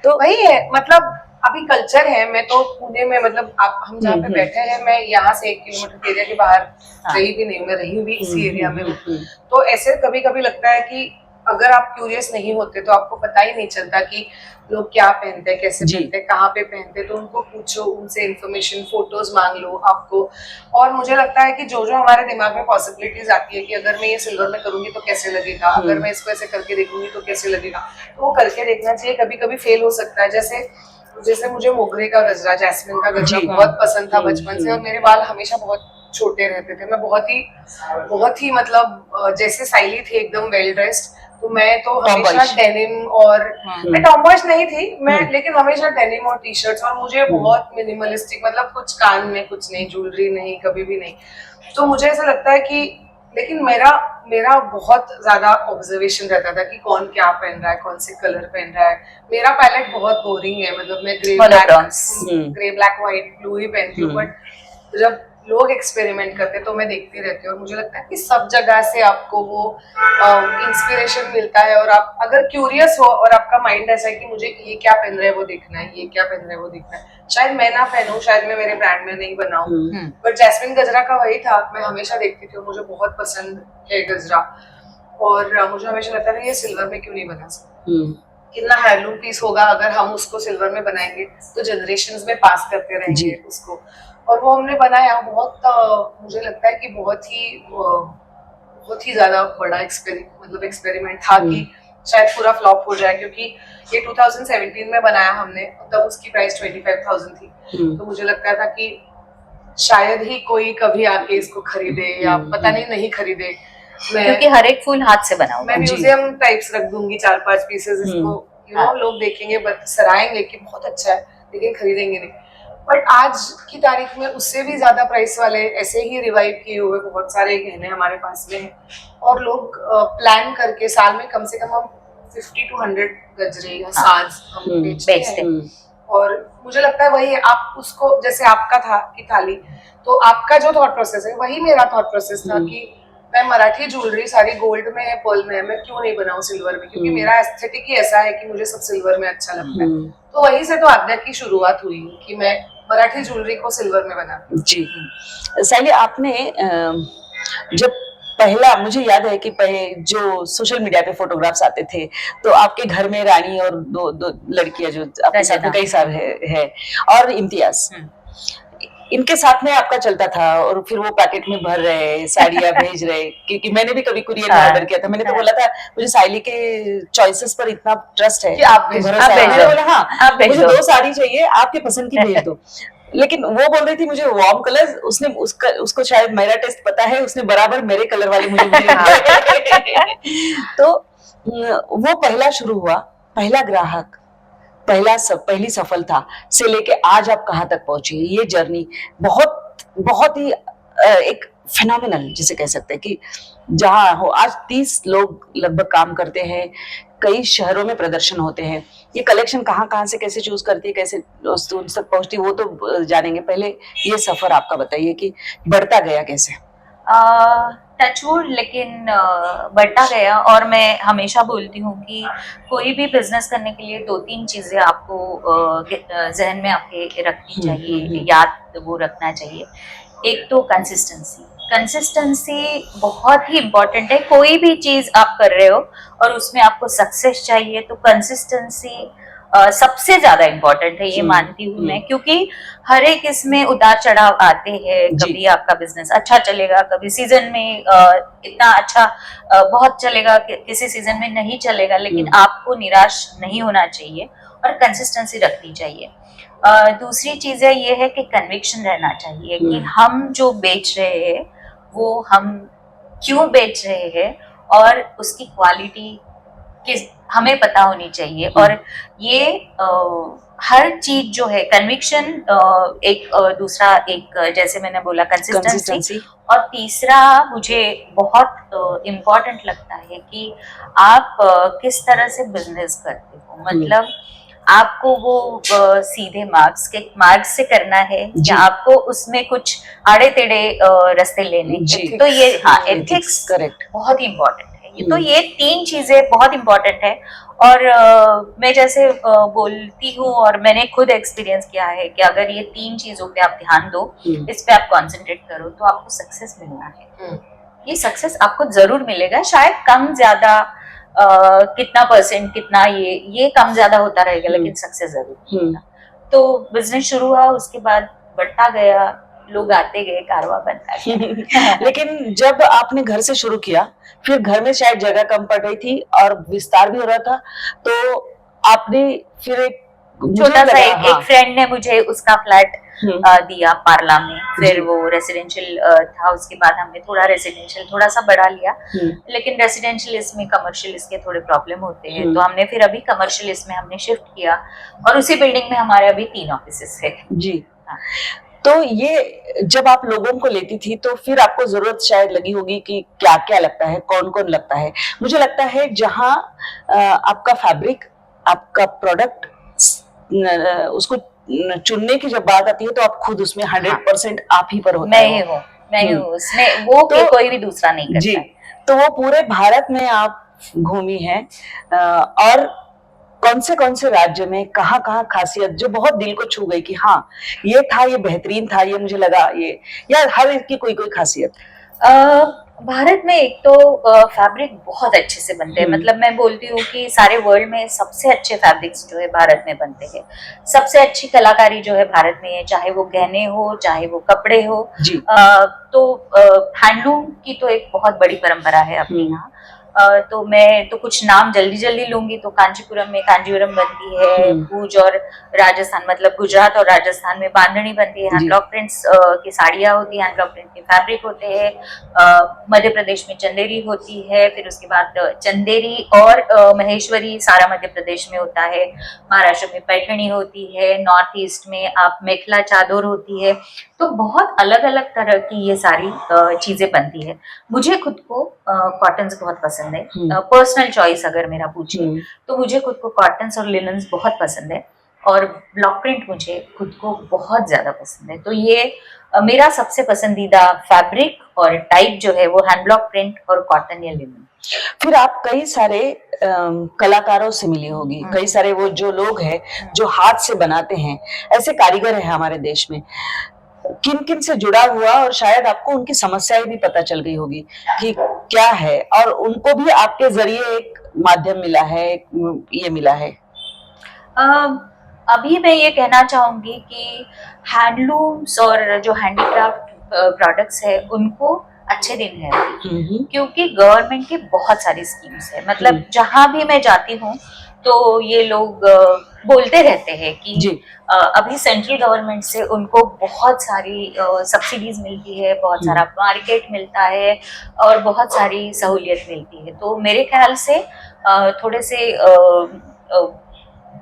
तो वही है, मतलब अभी कल्चर है। मैं तो पुणे में, मतलब आप हम जहाँ पे बैठे हैं, मैं यहाँ से 1 किलोमीटर एरिया के बाहर रही भी नहीं, मैं रही भी इसी एरिया में हूँ। तो ऐसे कभी कभी लगता है कि अगर आप क्यूरियस नहीं होते तो आपको पता ही नहीं चलता कि लोग क्या पहनते हैं, कैसे पहनते हैं, कहाँ पे पहनते हैं। तो उनको पूछो, उनसे इन्फॉर्मेशन, फोटोज मांग लो आपको। और मुझे लगता है कि जो हमारे दिमाग में पॉसिबिलिटीज आती है कि अगर मैं ये सिल्वर में करूंगी तो कैसे लगेगा, अगर मैं इसको ऐसे करके देखूंगी तो कैसे लगेगा, तो वो करके देखना चाहिए। कभी कभी फेल हो सकता है, जैसे मुझे मोगरे का गजरा, जैस्मिन का गजरा बहुत पसंद था बचपन से, और मेरे बाल हमेशा बहुत छोटे रहते थे। मैं बहुत ही मतलब जैसे साइली थी एकदम वेल ड्रेस्ड, तो मैं तो हमेशा डेनिम, और मैं टॉमबॉयज नहीं थी मैं, लेकिन हमेशा डेनिम और टी शर्ट्स, और मुझे बहुत मिनिमलिस्टिक, मतलब कुछ कान में कुछ नहीं, ज्वेलरी नहीं, कभी भी नहीं। तो मुझे ऐसा लगता है कि, लेकिन मेरा बहुत ज्यादा ऑब्जर्वेशन रहता था कि कौन क्या पहन रहा है, कौन से कलर पहन रहा है। मेरा पैलेट बहुत बोरिंग है, मतलब मैं ग्रे ब्लैक व्हाइट ब्लू ही पहनती हूँ, बट जब लोग एक्सपेरिमेंट करते हैं तो मैं देखती रहती हूँ। और मुझे लगता है कि सब जगह से आपको वो इंस्पिरेशन मिलता है, और आप अगर क्यूरियस हो और आपका माइंड ऐसा है कि मुझे ये क्या पहन रहा है वो देखना है, ये क्या पहन रहा है वो देखना है, शायद मैं ना पहनूं, शायद मैं मेरे ब्रांड में नहीं बनाऊं, बट जैस्मिन गजरा का वही था, मैं हमेशा देखती थी, मुझे बहुत पसंद है गजरा, और मुझे हमेशा लगता था ये सिल्वर में क्यों नहीं बना सकता। कितना हैंडलूम पीस होगा, अगर हम उसको सिल्वर में बनाएंगे तो जनरेशंस में पास करते रहेंगे उसको। और वो हमने बनाया बहुत मुझे लगता है कि बहुत ही ज्यादा बड़ा एक्सपेरिमेंट था कि शायद पूरा फ्लॉप हो जाए, क्योंकि ये 2017 में बनाया हमने, तब उसकी प्राइस 25,000 थी। तो मुझे लगता था कि शायद ही कोई कभी आके इसको खरीदे या पता नहीं खरीदे। क्योंकि हर एक फूल हाथ से बना हुआ मैं म्यूजियम टाइप्स रख दूंगी 4-5 पीसेस इसको, लोग देखेंगे, सराहेंगे कि बहुत अच्छा है, लेकिन खरीदेंगे नहीं। बट आज की तारीख में उससे भी ज्यादा प्राइस वाले ऐसे ही रिवाइव किए हुए बहुत सारे गहने हमारे पास में हैं, और लोग प्लान करके साल में कम से कम हम 50 to 100 गजरे या साज हम बेचते हैं। और मुझे लगता है वही आप उसको, जैसे आपका था कि थाली, तो आपका जो थॉट प्रोसेस है वही मेरा थॉट प्रोसेस था कि मैं मराठी ज्वेलरी सारी गोल्ड में है, पर्ल में है, मैं क्यों नहीं बनाऊं सिल्वर में, क्योंकि मेरा एस्थेटिक ही ऐसा है कि मुझे सब सिल्वर में अच्छा लगता है। तो वहीं से तो आद्या की शुरुआत हुई कि मैं मराठी ज्वेलरी को सिल्वर में बना। जी सायली, आपने जब पहला, मुझे याद है कि जो सोशल मीडिया पे फोटोग्राफ्स आते थे तो आपके घर में रानी और दो लड़कियां जो आपके साथ में कई साल है और इम्तियाज, इनके साथ में आपका चलता था, और फिर वो पैकेट में भर रहे, साड़ियां भेज रहे, क्योंकि मैंने भी कभी कुरियर में ऑर्डर किया था, मैंने तो बोला था मुझे सायली के चॉइसेस पर इतना ट्रस्ट है कि आप भरोसा है, मैंने बोला हाँ मुझे 2 साड़ी चाहिए, आपके पसंद की भेज दो। लेकिन वो बोल रही थी मुझे वार्म कलर, उसको शायद मेरा टेस्ट पता है, उसने बराबर मेरे कलर वाले मुझे तो वो पहला शुरू हुआ, पहला ग्राहक, पहली सफलता से लेके आज आप कहाँ तक पहुंची, ये जर्नी बहुत बहुत ही एक फिनोमिनल जिसे कह सकते हैं कि जहां हो आज 30 लोग लगभग काम करते हैं, कई शहरों में प्रदर्शन होते हैं। ये कलेक्शन कहाँ कहाँ से कैसे चूज करती है, कैसे उन तक पहुंचती, वो तो जानेंगे। पहले ये सफर आपका बताइए कि बढ़ता गया कैसे। टचवुड, लेकिन बढ़ता गया। और मैं हमेशा बोलती हूँ कि कोई भी बिजनेस करने के लिए 2-3 चीजें आपको जहन में आपके रखनी चाहिए, याद वो रखना चाहिए। एक तो कंसिस्टेंसी बहुत ही इम्पोर्टेंट है। कोई भी चीज आप कर रहे हो और उसमें आपको सक्सेस चाहिए, तो कंसिस्टेंसी सबसे ज्यादा इम्पोर्टेंट है, ये मानती हूँ मैं, क्योंकि हर एक इसमें उतार चढ़ाव आते हैं। कभी आपका बिजनेस अच्छा चलेगा, कभी सीजन में इतना अच्छा बहुत चलेगा, किसी सीजन में नहीं चलेगा, लेकिन आपको निराश नहीं होना चाहिए और कंसिस्टेंसी रखनी चाहिए। दूसरी चीज है ये है कि कन्विक्शन रहना चाहिए कि हम जो बेच रहे हैं वो हम क्यों बेच रहे हैं, और उसकी क्वालिटी किस हमें पता होनी चाहिए। और ये हर चीज जो है कन्विक्शन, दूसरा एक जैसे मैंने बोला कंसिस्टेंसी, और तीसरा मुझे बहुत इम्पोर्टेंट लगता है कि आप किस तरह से बिजनेस करते हो। मतलब आपको वो सीधे मार्ग से करना है, या आपको उसमें कुछ आड़े टेढ़े रास्ते लेने हैं। तो ये एथिक्स बहुत ही इम्पोर्टेंट है। तो ये 3 चीजें बहुत इम्पोर्टेंट है। और मैं जैसे बोलती हूँ, और मैंने खुद एक्सपीरियंस किया है कि अगर ये 3 चीजों पे आप ध्यान दो, इस पे आप कंसंट्रेट करो, तो आपको सक्सेस मिलना है। ये सक्सेस आपको जरूर मिलेगा, शायद कम ज्यादा कितना परसेंट, कितना ये कम ज्यादा होता रहेगा, लेकिन सक्सेस जरूर मिलेगा। तो बिजनेस शुरू हुआ, उसके बाद बढ़ता गया, लोग आते गए, कारवां बनता गया। लेकिन जब आपने घर से शुरू किया, फिर घर में शायद जगह कम पड़ रही थी और विस्तार भी हो रहा था, तो आपने फिर एक छोटा सा एक फ्रेंड ने मुझे उसका फ्लैट दिया पार्ला में, फिर वो रेसिडेंशियल था। उसके बाद हमने थोड़ा रेसिडेंशियल थोड़ा सा बढ़ा लिया, लेकिन रेसिडेंशियल इसमें कमर्शियल इसके थोड़े प्रॉब्लम होते हैं, तो हमने फिर अभी कमर्शियल इसमें हमने शिफ्ट किया, और उसी बिल्डिंग में हमारे अभी 3 ऑफिसेस है। जी तो ये जब आप लोगों को लेती थी, तो फिर आपको जरूरत शायद लगी होगी कि क्या क्या लगता है, कौन कौन लगता है। मुझे लगता है जहां आपका फैब्रिक, आपका प्रोडक्ट, उसको चुनने की जब बात आती है, तो आप खुद उसमें 100% आप ही पर होता है। मैं हूँ उसमें, वो तो, कोई भी दूसरा नहीं करता जी। तो वो पूरे भारत में आप घूमी हैं, और कौन से राज्य में कहाँ कहाँ खासियत जो बहुत दिल को छू गई कि हाँ ये था, ये बेहतरीन था, ये मुझे लगा, ये या हर एक की कोई खासियत। भारत में एक तो फैब्रिक बहुत अच्छे से बनते हैं, मतलब मैं बोलती हूँ कि सारे वर्ल्ड में सबसे अच्छे फैब्रिक्स जो है भारत में बनते हैं। सबसे अच्छी कलाकारी जो है भारत में है, चाहे वो गहने हो चाहे वो कपड़े हो। जी। तो हैंडलूम की तो एक बहुत बड़ी परंपरा है अपने यहाँ। तो मैं तो कुछ नाम जल्दी जल्दी लूंगी, तो कांचीपुरम में कांजीवरम बनती है, भुज और राजस्थान मतलब गुजरात और राजस्थान में बांधनी बनती है, हैंड ब्लॉक प्रिंट्स की साड़ियाँ होती है, हैंड ब्लॉक प्रिंट के फैब्रिक होते हैं। मध्य प्रदेश में चंदेरी होती है, फिर उसके बाद चंदेरी और महेश्वरी सारा मध्य प्रदेश में होता है। महाराष्ट्र में पैठणी होती है, नॉर्थ ईस्ट में आप मेखला चादर होती है। तो बहुत अलग अलग तरह की ये सारी चीजें बनती है। मुझे खुद को कॉटन्स बहुत पसंद है, पर्सनल चॉइस अगर मेरा पूछे तो मुझे खुद को कॉटन्स और लिनन्स बहुत पसंद है, और ब्लॉक प्रिंट मुझे खुद को बहुत ज्यादा पसंद है। तो ये मेरा सबसे पसंदीदा फैब्रिक और टाइप जो है वो हैंड ब्लॉक प्रिंट और कॉटन या लिनन। फिर आप कई सारे कलाकारों से मिली होगी, कई सारे वो जो लोग हैं जो हाथ से बनाते हैं, ऐसे कारीगर हैं हमारे देश में, किन किन से जुड़ा हुआ और शायद आपको उनकी समस्याएं भी पता चल गई होगी कि क्या है, और उनको भी आपके जरिए एक माध्यम मिला है, एक ये मिला है। अभी मैं ये कहना चाहूंगी कि हैंडलूम्स और जो हैंडीक्राफ्ट प्रोडक्ट्स है उनको अच्छे दिन है, क्योंकि गवर्नमेंट की बहुत सारी स्कीम्स है। मतलब जहां भी मैं जाती हूँ तो ये लोग बोलते रहते हैं कि अभी सेंट्रल गवर्नमेंट से उनको बहुत सारी सब्सिडीज मिलती है, बहुत सारा मार्केट मिलता है और बहुत सारी सहूलियत मिलती है। तो मेरे ख्याल से थोड़े से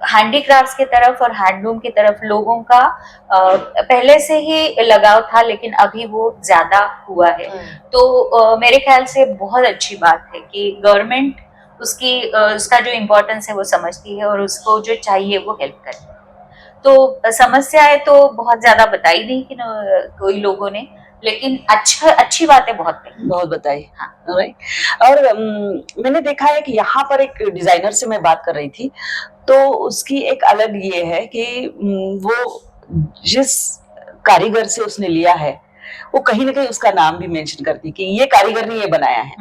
हैंडीक्राफ्ट्स की तरफ और हैंडलूम की तरफ लोगों का पहले से ही लगाव था, लेकिन अभी वो ज्यादा हुआ है। तो मेरे ख्याल से बहुत अच्छी बात है कि गवर्नमेंट उसका जो इम्पोर्टेंस है वो समझती है और उसको जो चाहिए वो हेल्प करती है। तो समस्याएं तो बहुत ज्यादा बताई नहीं कि कोई लोगों ने, लेकिन अच्छी बातें बहुत बताई। हाँ। और मैंने देखा है कि यहाँ पर एक डिजाइनर से मैं बात कर रही थी, तो उसकी एक अलग ये है कि वो जिस कारीगर से उसने लिया है वो कहीं ना कहीं उसका नाम भी मेंशन करती कि ये कारीगर ने ये बनाया है,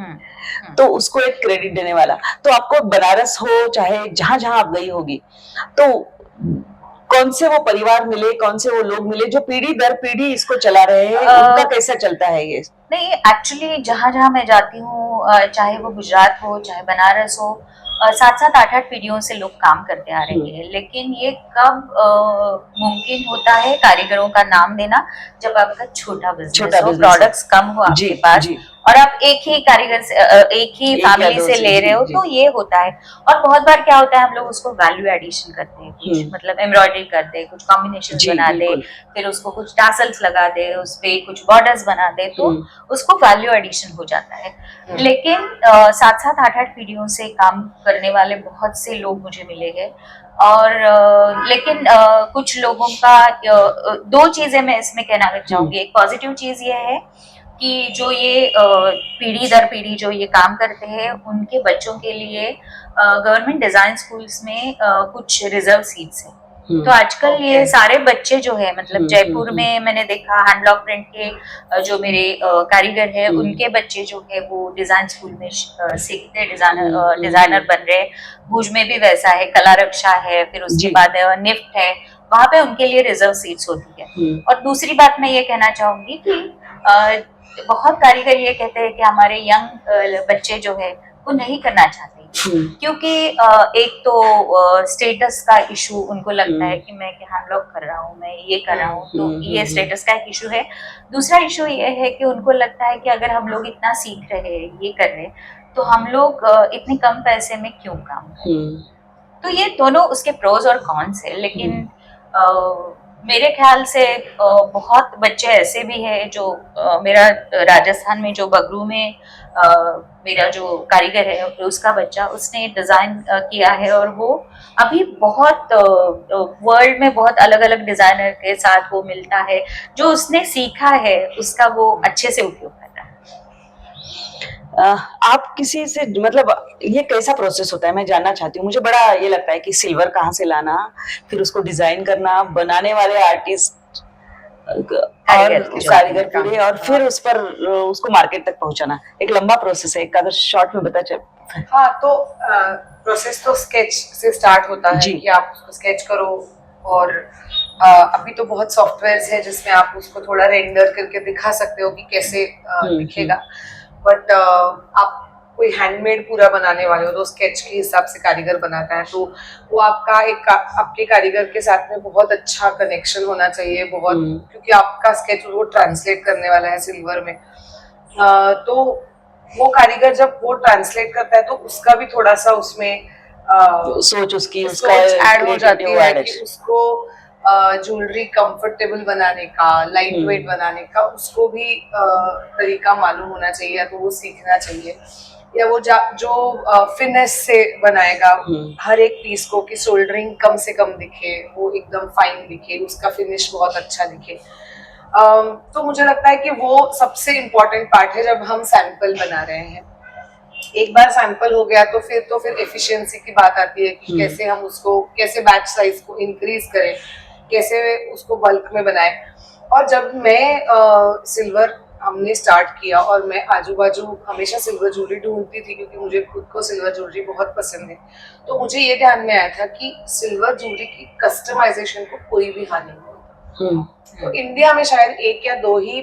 तो उसको एक क्रेडिट देने वाला। तो आपको बनारस हो चाहे जहां जहां आप गई होगी, तो कौन से वो परिवार मिले, कौन से वो लोग मिले जो पीढ़ी दर पीढ़ी इसको चला रहे हैं, उनका कैसा चलता है ये? नहीं, एक्चुअली जहां जहां मैं जाती हूँ, चाहे वो गुजरात हो चाहे बनारस हो, 7-7 8-8 पीढ़ियों से लोग काम करते आ रहे हैं। लेकिन ये कब मुमकिन होता है कारीगरों का नाम देना, जब आपका छोटा बिजनेस हो, प्रोडक्ट्स कम हो आपके पास और आप एक ही कारीगर से एक ही फैमिली से ले रहे हो, तो ये होता है। और बहुत बार क्या होता है, हम लोग उसको वैल्यू एडिशन करते हैं, कुछ मतलब एम्ब्रॉयडरी करते हैं, कुछ कॉम्बिनेशन बना दे, फिर उसको कुछ टासल्स लगा दे, उस पे कुछ बॉर्डर्स बना दे, तो उसको वैल्यू एडिशन हो जाता है। लेकिन 7-7 8-8 पीढ़ियों से काम करने वाले बहुत से लोग मुझे मिले हैं। और लेकिन कुछ लोगों का दो चीजें मैं इसमें कहना चाहूंगी। एक पॉजिटिव चीज ये है कि जो ये पीढ़ी दर पीढ़ी जो ये काम करते हैं, उनके बच्चों के लिए गवर्नमेंट डिजाइन स्कूल्स में कुछ रिजर्व सीट्स हैं। तो आजकल ये सारे बच्चे जो है, मतलब जयपुर में मैंने देखा हैंड ब्लॉक प्रिंट के जो मेरे कारीगर है, उनके बच्चे जो है वो डिजाइन स्कूल में सीखते डिजाइनर बन रहे। भुज में भी वैसा है, कला रक्षा है, फिर उसके बाद निफ्ट है, वहां पे उनके लिए रिजर्व सीट्स होती है। और दूसरी बात मैं ये कहना चाहूंगी कि बहुत कारीगर ये कहते हैं कि हमारे यंग बच्चे जो है वो नहीं करना चाहते, क्योंकि एक तो स्टेटस का इशू उनको लगता है कि मैं हैंड ब्लॉक कर रहा हूँ, मैं ये कर रहा हूँ, तो ये स्टेटस का एक इशू है। दूसरा इशू ये है कि उनको लगता है कि अगर हम लोग इतना सीख रहे हैं, ये कर रहे हैं, तो हम लोग इतने कम पैसे में क्यों काम करें। तो ये दोनों उसके प्रोज और कॉन्स है। लेकिन मेरे ख्याल से बहुत बच्चे ऐसे भी हैं जो मेरा राजस्थान में जो बगरू में मेरा जो कारीगर है उसका बच्चा, उसने डिजाइन किया है, और वो अभी बहुत वर्ल्ड में बहुत अलग अलग डिजाइनर के साथ वो मिलता है। जो उसने सीखा है उसका वो अच्छे से उपयोग करता है। आप किसी से मतलब ये कैसा प्रोसेस होता है, मैं जानना चाहती हूँ। मुझे बड़ा ये लगता है कि सिल्वर कहाँ से लाना, फिर उसको डिजाइन करना, बनाने वाले आर्टिस्ट और कारीगर पूरे, और फिर उस पर उसको मार्केट तक पहुंचाना एक लंबा प्रोसेस है, एक अगर शॉर्ट में बता चल। हाँ, तो प्रोसेस तो स्केच से स्टार्ट होता है जी। कि आप उसको स्केच करो, और अभी तो बहुत सॉफ्टवेयर्स है जिसमें आप उसको थोड़ा रेंडर करके दिखा सकते हो कि कैसे दिखेगा। बट आप कोई हैंडमेड पूरा बनाने वाले हो तो स्केच के हिसाब से कारीगर बनाता है, तो वो आपका एक आपके कारीगर के साथ में बहुत अच्छा कनेक्शन होना चाहिए, बहुत, क्योंकि आपका स्केच वो ट्रांसलेट करने वाला है सिल्वर में। तो वो कारीगर जब वो ट्रांसलेट करता है तो उसका भी थोड़ा सा उसमें सोच उसकी सोच ऐड हो जाती है कि उसको ज्वेलरी कंफर्टेबल बनाने का, लाइट वेट बनाने का उसको भी तरीका मालूम होना चाहिए, या तो वो सीखना चाहिए, या वो जो फिनेस से बनाएगा हर एक पीस को कि सोल्डरिंग कम से कम दिखे, वो एकदम फाइन दिखे, उसका फिनिश बहुत अच्छा दिखे। तो मुझे लगता है कि वो सबसे इम्पोर्टेंट पार्ट है जब हम सैंपल बना रहे हैं। एक बार सैंपल हो गया तो फिर एफिशिएंसी की बात आती है कि कैसे हम उसको, कैसे बैच साइज को इंक्रीज करें, कैसे उसको बल्क में बनाएं। और जब मैं सिल्वर हमने स्टार्ट किया और मैं आजू बाजू हमेशा सिल्वर ज्वेलरी ढूंढती थी, क्योंकि मुझे खुद को सिल्वर ज्वेलरी बहुत पसंद है, तो मुझे ये ध्यान में आया था कि सिल्वर ज्वेलरी की कस्टमाइजेशन को कोई भी हानि नहीं होती। तो इंडिया में शायद एक या दो ही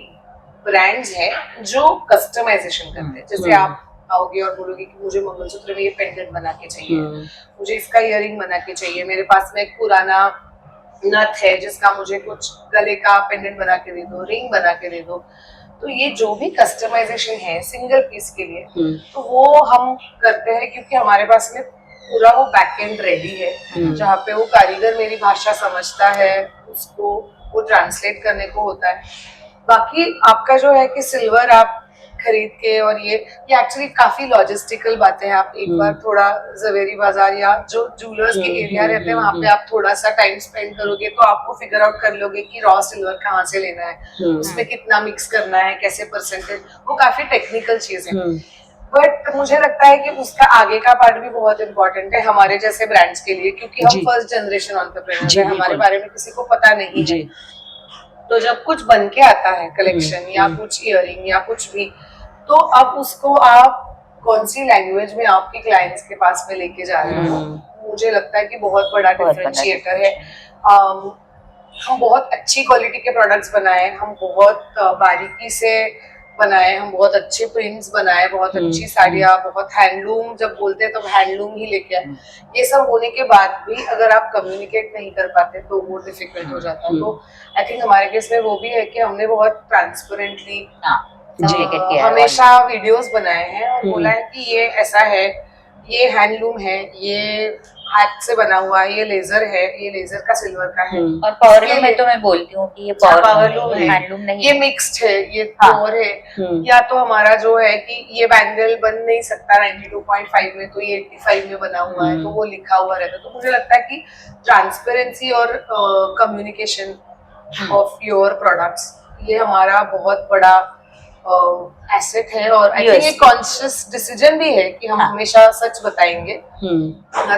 ब्रांड्स हैं जो कस्टमाइजेशन करते हैं। जैसे आप आओगे और बोलोगे कि मुझे मंगलसूत्र में ये पेंडेंट बना के चाहिए, मुझे इसका इयरिंग बना के चाहिए, मेरे पास में एक पुराना नथ है जिसका मुझे कुछ गले का पेंडेंट बना के दे दो, रिंग बना के दे दो। तो ये जो भी कस्टमाइजेशन है सिंगल पीस के लिए, तो वो हम करते हैं क्योंकि हमारे पास में पूरा वो बैक एंड रेडी है, जहाँ पे वो कारीगर मेरी भाषा समझता है, उसको वो ट्रांसलेट करने को होता है। बाकी आपका जो है कि सिल्वर आप खरीद के, और ये एक्चुअली काफी लॉजिस्टिकल बातें हैं। आप एक बार थोड़ा जवेरी बाजार या जो ज्वेलर्स के एरिया रहते हैं वहां पे आप थोड़ा सा टाइम स्पेंड करोगे तो आपको फिगर आउट कर लोगे कि रॉ सिल्वर कहाँ से लेना है, उसमें कितना मिक्स करना है, कैसे परसेंटेज, वो काफी टेक्निकल चीज है। बट मुझे लगता है कि उसका आगे का पार्ट भी बहुत इंपॉर्टेंट है हमारे जैसे ब्रांड्स के लिए, क्योंकि हम फर्स्ट जनरेशन एंटरप्रेन्योर हैं, हमारे बारे में किसी को पता नहीं है। तो जब कुछ बन के आता है कलेक्शन या कुछ इयरिंग या कुछ भी, तो अब उसको आप कौन सी लैंग्वेज में आपके क्लाइंट्स के पास में लेके जा रहे हो, मुझे लगता है कि बहुत बड़ा डिफरेंशिएटर है। हम बहुत अच्छी क्वालिटी के प्रोडक्ट्स बनाए, हम बहुत बारीकी से बनाए, हम बहुत अच्छे प्रिंट्स बनाए, बहुत अच्छी साड़ियाँ, बहुत हैंडलूम, जब बोलते हैं तो हैंडलूम ही लेके आए। ये सब होने के बाद भी अगर आप कम्युनिकेट नहीं कर पाते तो वो डिफिकल्ट हो जाता है। तो आई थिंक हमारे केस में वो भी है कि हमने बहुत ट्रांसपेरेंटली हमेशा वीडियोस बनाए हैं और बोला है कि ये ऐसा है, ये हैंडलूम है, ये हाथ से बना हुआ है, ये लेजर है, ये लेजर का सिल्वर का है। और पावरलूम में तो मैं बोलती हूँ कि ये पावरलूम है, हैंडलूम नहीं, ये मिक्स्ड है, ये प्योर है। या तो हमारा जो है कि ये बैंगल बन नहीं सकता 92.5 में, तो ये 85 में बना हुआ है, तो वो लिखा हुआ रहता है। तो मुझे लगता है कि ट्रांसपेरेंसी और कम्युनिकेशन ऑफ योर प्रोडक्ट्स, ये हमारा बहुत बड़ा एसेट है, और आई थिंक ये कॉन्शियस डिसीजन भी है कि हम हमेशा सच बताएंगे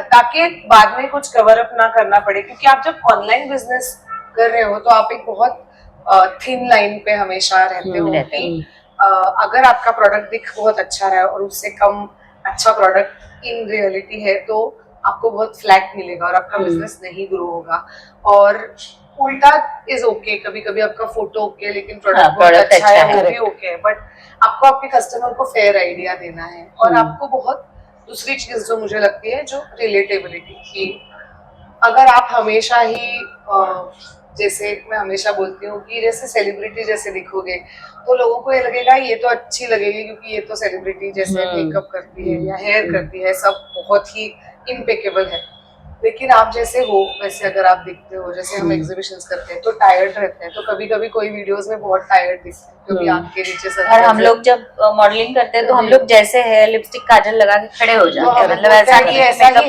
ताकि बाद में कुछ कवर अप ना करना पड़े। क्योंकि आप जब ऑनलाइन बिजनेस कर रहे हो तो आप एक बहुत थिन लाइन पे हमेशा रहते हो कि अगर आपका प्रोडक्ट दिख बहुत अच्छा रहा है और उससे कम अच्छा प्रोडक्ट इन रियलिटी है तो आपको बहुत फ्लैट मिलेगा और आपका बिजनेस नहीं ग्रो होगा। और उल्टा इज ओके, कभी कभी आपका फोटो ओके लेकिन प्रोडक्ट बहुत अच्छा है, वो भी ओके है, बट आपको आपके कस्टमर को फेयर आइडिया देना है। और आपको बहुत दूसरी चीज जो मुझे लगती है, जो रिलेटेबिलिटी की, अगर आप हमेशा ही जैसे मैं हमेशा बोलती हूँ कि जैसे सेलिब्रिटी जैसे दिखोगे तो लोगों को ये लगेगा ये तो अच्छी लगेगी क्योंकि ये तो सेलिब्रिटी जैसे मेकअप करती है या हेयर करती है, सब बहुत ही इम्पेकेबल है। लेकिन आप जैसे हो वैसे अगर आप दिखते हो, जैसे हम एग्जीबिशंस करते हैं तो टायर्ड रहते हैं, तो कभी कभी कोई वीडियोस में बहुत टायर्ड दिखते हैं क्योंकि आंख के नीचे सब। और हम लोग जब मॉडलिंग करते हैं तो हम लोग जैसे है लिपस्टिक काजल लगा के खड़े हो जाते हैं, मतलब ऐसा ही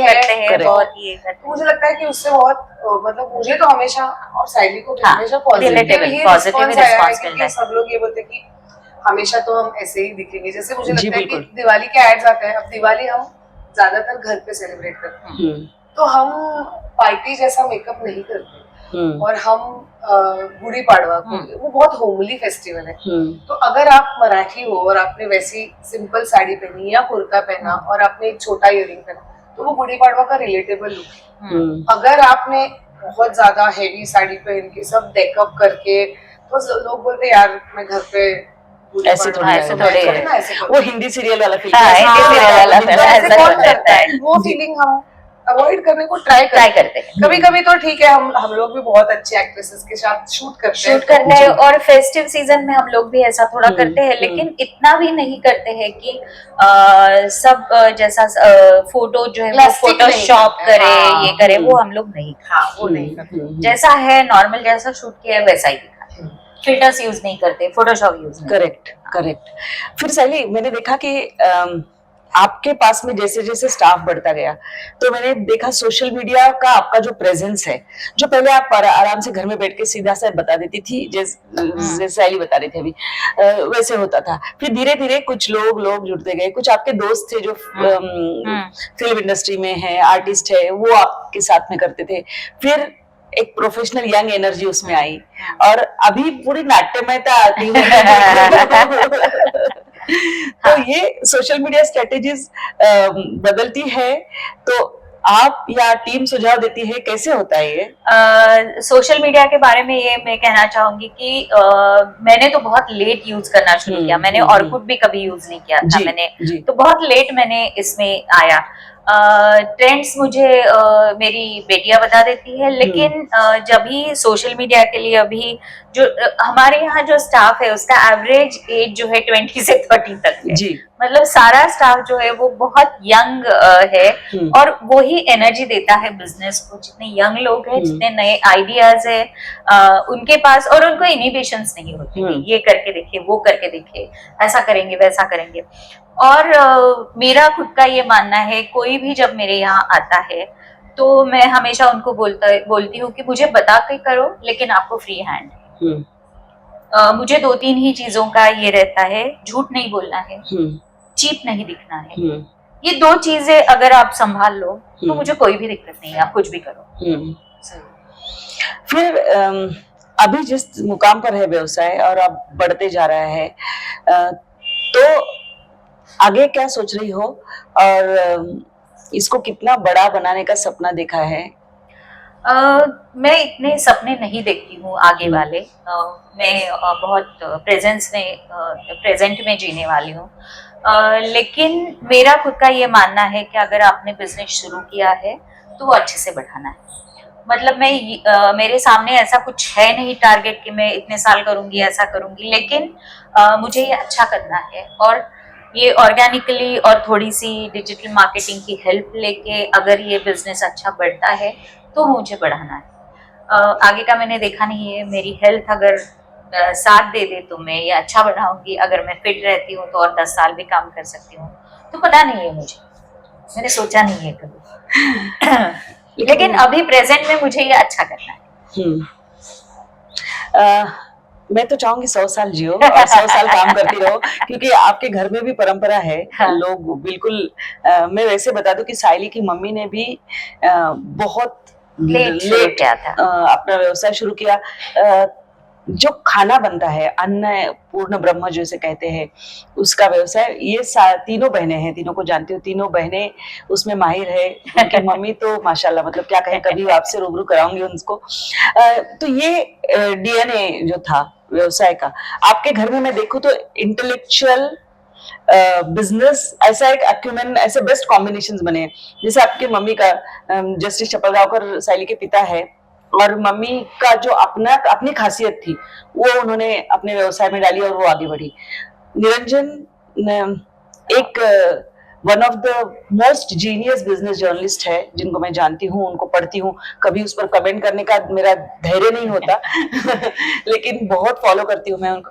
करते हैं, बहुत ये करते हैं। मुझे लगता है कि उससे बहुत मतलब मुझे तो हमेशा और साइली को हमेशा पॉजिटिव रिस्पांस आया है, क्योंकि सब लोग ये बोलते हैं कि हमेशा तो हम ऐसे ही दिखेंगे। जैसे मुझे लगता है कि दिवाली के एड्स आते हैं, अब दिवाली हम ज्यादातर घर पे सेलिब्रेट करते हैं तो हम पार्टी जैसा मेकअप नहीं करते, और हम गुड़ी पाड़वा को, वो बहुत होमली फेस्टिवल है, तो अगर आप मराठी हो और आपने वैसी सिंपल साड़ी पहनी या कुर्ता पहना और आपने एक छोटा इयरिंग पहना तो वो गुड़ी पाड़वा का रिलेटेबल लुक है। अगर आपने बहुत ज्यादा हेवी साड़ी पहन के सब डेकअप करके, तो लोग बोलते यार मैं घर पे ऐसे थोड़ी ना, ऐसे वो हिंदी सीरियल वाला फील, हिंदी सीरियल वाला ऐसे कौन करता है, वो फीलिंग हम अवॉइड करने को ट्राई करते हैं। कभी कभी तो ठीक है, हम लोग भी बहुत अच्छे एक्ट्रेसेस के साथ शूट करते हैं और फेस्टिव सीजन में हम लोग भी ऐसा थोड़ा करते हैं, लेकिन इतना भी नहीं करते हैं कि सब जैसा फोटो जो है वो फोटोशॉप करे, ये करे, वो हम लोग नहीं, वो नहीं करते। जैसा है नॉर्मल जैसा शूट किया है वैसा ही दिखाते हैं, फिल्टर्स यूज नहीं करते, फोटोशॉप यूज नहीं। करेक्ट। फिर साइली, मैंने देखा कि आपके पास में जैसे जैसे स्टाफ बढ़ता गया तो मैंने देखा सोशल मीडिया का आपका जो प्रेजेंस है, जो पहले आप आराम से घर में बैठ के सीधा सा बता देती थी, जैसे साइली बता रही थी अभी, वैसे होता था। फिर धीरे धीरे कुछ लोग जुड़ते गए, कुछ आपके दोस्त थे जो फिल्म इंडस्ट्री में है, आर्टिस्ट है, वो आपके साथ में करते थे। फिर एक प्रोफेशनल यंग एनर्जी उसमें आई और अभी पूरी नाट्यमयता आती है। तो ये सोशल मीडिया स्ट्रेटेजीज बदलती है, तो आप या टीम सुझाव देती है, कैसे होता है ये? सोशल मीडिया के बारे में ये मैं कहना चाहूंगी कि मैंने तो बहुत लेट यूज करना शुरू किया, मैंने ऑर्कुट भी कभी यूज नहीं किया था, मैंने तो बहुत लेट मैंने इसमें आया। ट्रेंड्स मुझे मेरी बेटियां बता देती है, लेकिन जब ही सोशल मीडिया के लिए अभी जो हमारे यहाँ जो स्टाफ है उसका एवरेज एज जो है 20 से 30 तक है जी। मतलब सारा स्टाफ जो है वो बहुत यंग है और वो ही एनर्जी देता है बिजनेस को। जितने यंग लोग हैं, जितने नए आइडियाज है उनके पास, और उनको इनिबिशंस नहीं होते, ये करके देखिए, वो करके देखिए, ऐसा करेंगे वैसा करेंगे। और मेरा खुद का ये मानना है, कोई भी जब मेरे यहाँ आता है तो मैं हमेशा उनको बोलती हूँ कि मुझे बता के करो, लेकिन आपको फ्री हैंड। मुझे 2-3 ही चीजों का ये रहता है, झूठ नहीं बोलना है, चीप नहीं दिखना है, ये 2 चीजें अगर आप संभाल लो तो मुझे कोई भी दिक्कत नहीं है, आप कुछ भी करो। फिर अभी जिस मुकाम पर है व्यवसाय और अब बढ़ते जा रहा है, तो आगे क्या सोच रही हो और इसको कितना बड़ा बनाने का सपना देखा है? मैं इतने सपने नहीं देखती हूँ आगे वाले, मैं बहुत प्रेजेंट में जीने वाली हूँ, लेकिन मेरा खुद का ये मानना है कि अगर आपने बिजनेस शुरू किया है तो वो अच्छे से बढ़ाना है। मतलब मेरे सामने ऐसा कुछ है नहीं टारगेट कि मैं इतने साल करूंगी, ऐसा करूंगी, लेकिन मुझे ये अच्छा करना है, और ये ऑर्गेनिकली और थोड़ी सी डिजिटल मार्केटिंग की हेल्प लेके अगर ये बिजनेस अच्छा बढ़ता है तो मुझे बढ़ाना है। आगे का मैंने देखा नहीं है, मेरी हेल्थ अगर साथ दे दे तो मैं ये अच्छा बढ़ाऊंगी, अगर मैं फिट रहती हूँ तो और 10 साल भी काम कर सकती हूँ, तो पता नहीं है, मैंने सोचा नहीं है कभी। लेकिन अभी प्रेजेंट में मुझे ये अच्छा करना है। मैं तो चाहूंगी 100 साल जियो और 100 साल काम करती रहो, क्योंकि आपके घर में भी परंपरा है। लोग बिल्कुल, मैं वैसे बता दूं कि साइली की मम्मी ने भी बहुत लेट किया था अपना व्यवसाय शुरू किया। जो खाना बनता है, अन्न पूर्ण ब्रह्म जैसे कहते हैं, उसका व्यवसाय, ये तीनों बहनें हैं, तीनों को जानती हूँ, तीनों बहनें उसमें माहिर है। उनकी मम्मी तो माशाल्लाह, मतलब क्या कहें, कभी आपसे रूबरू कराऊंगी उनको। तो ये डीएनए जो था व्यवसाय का आपके घर में, मैं देखूं तो इंटेलेक्चुअल बिजनेस, ऐसा एक अक्यूमेन, ऐसे बेस्ट कॉम्बिनेशंस बने। जैसे आपकी मम्मी का जस्टिस चपलगांवकर साइली के पिता है, और मम्मी का जो अपनी खासियत थी वो उन्होंने अपने व्यवसाय में डाली और वो आगे बढ़ी। निरंजन एक one of the most genius business journalist है, जिनको मैं जानती हूँ, उनको पढ़ती हूँ, कभी उस पर कमेंट करने का मेरा धैर्य नहीं होता लेकिन बहुत फॉलो करती हूँ मैं उनको।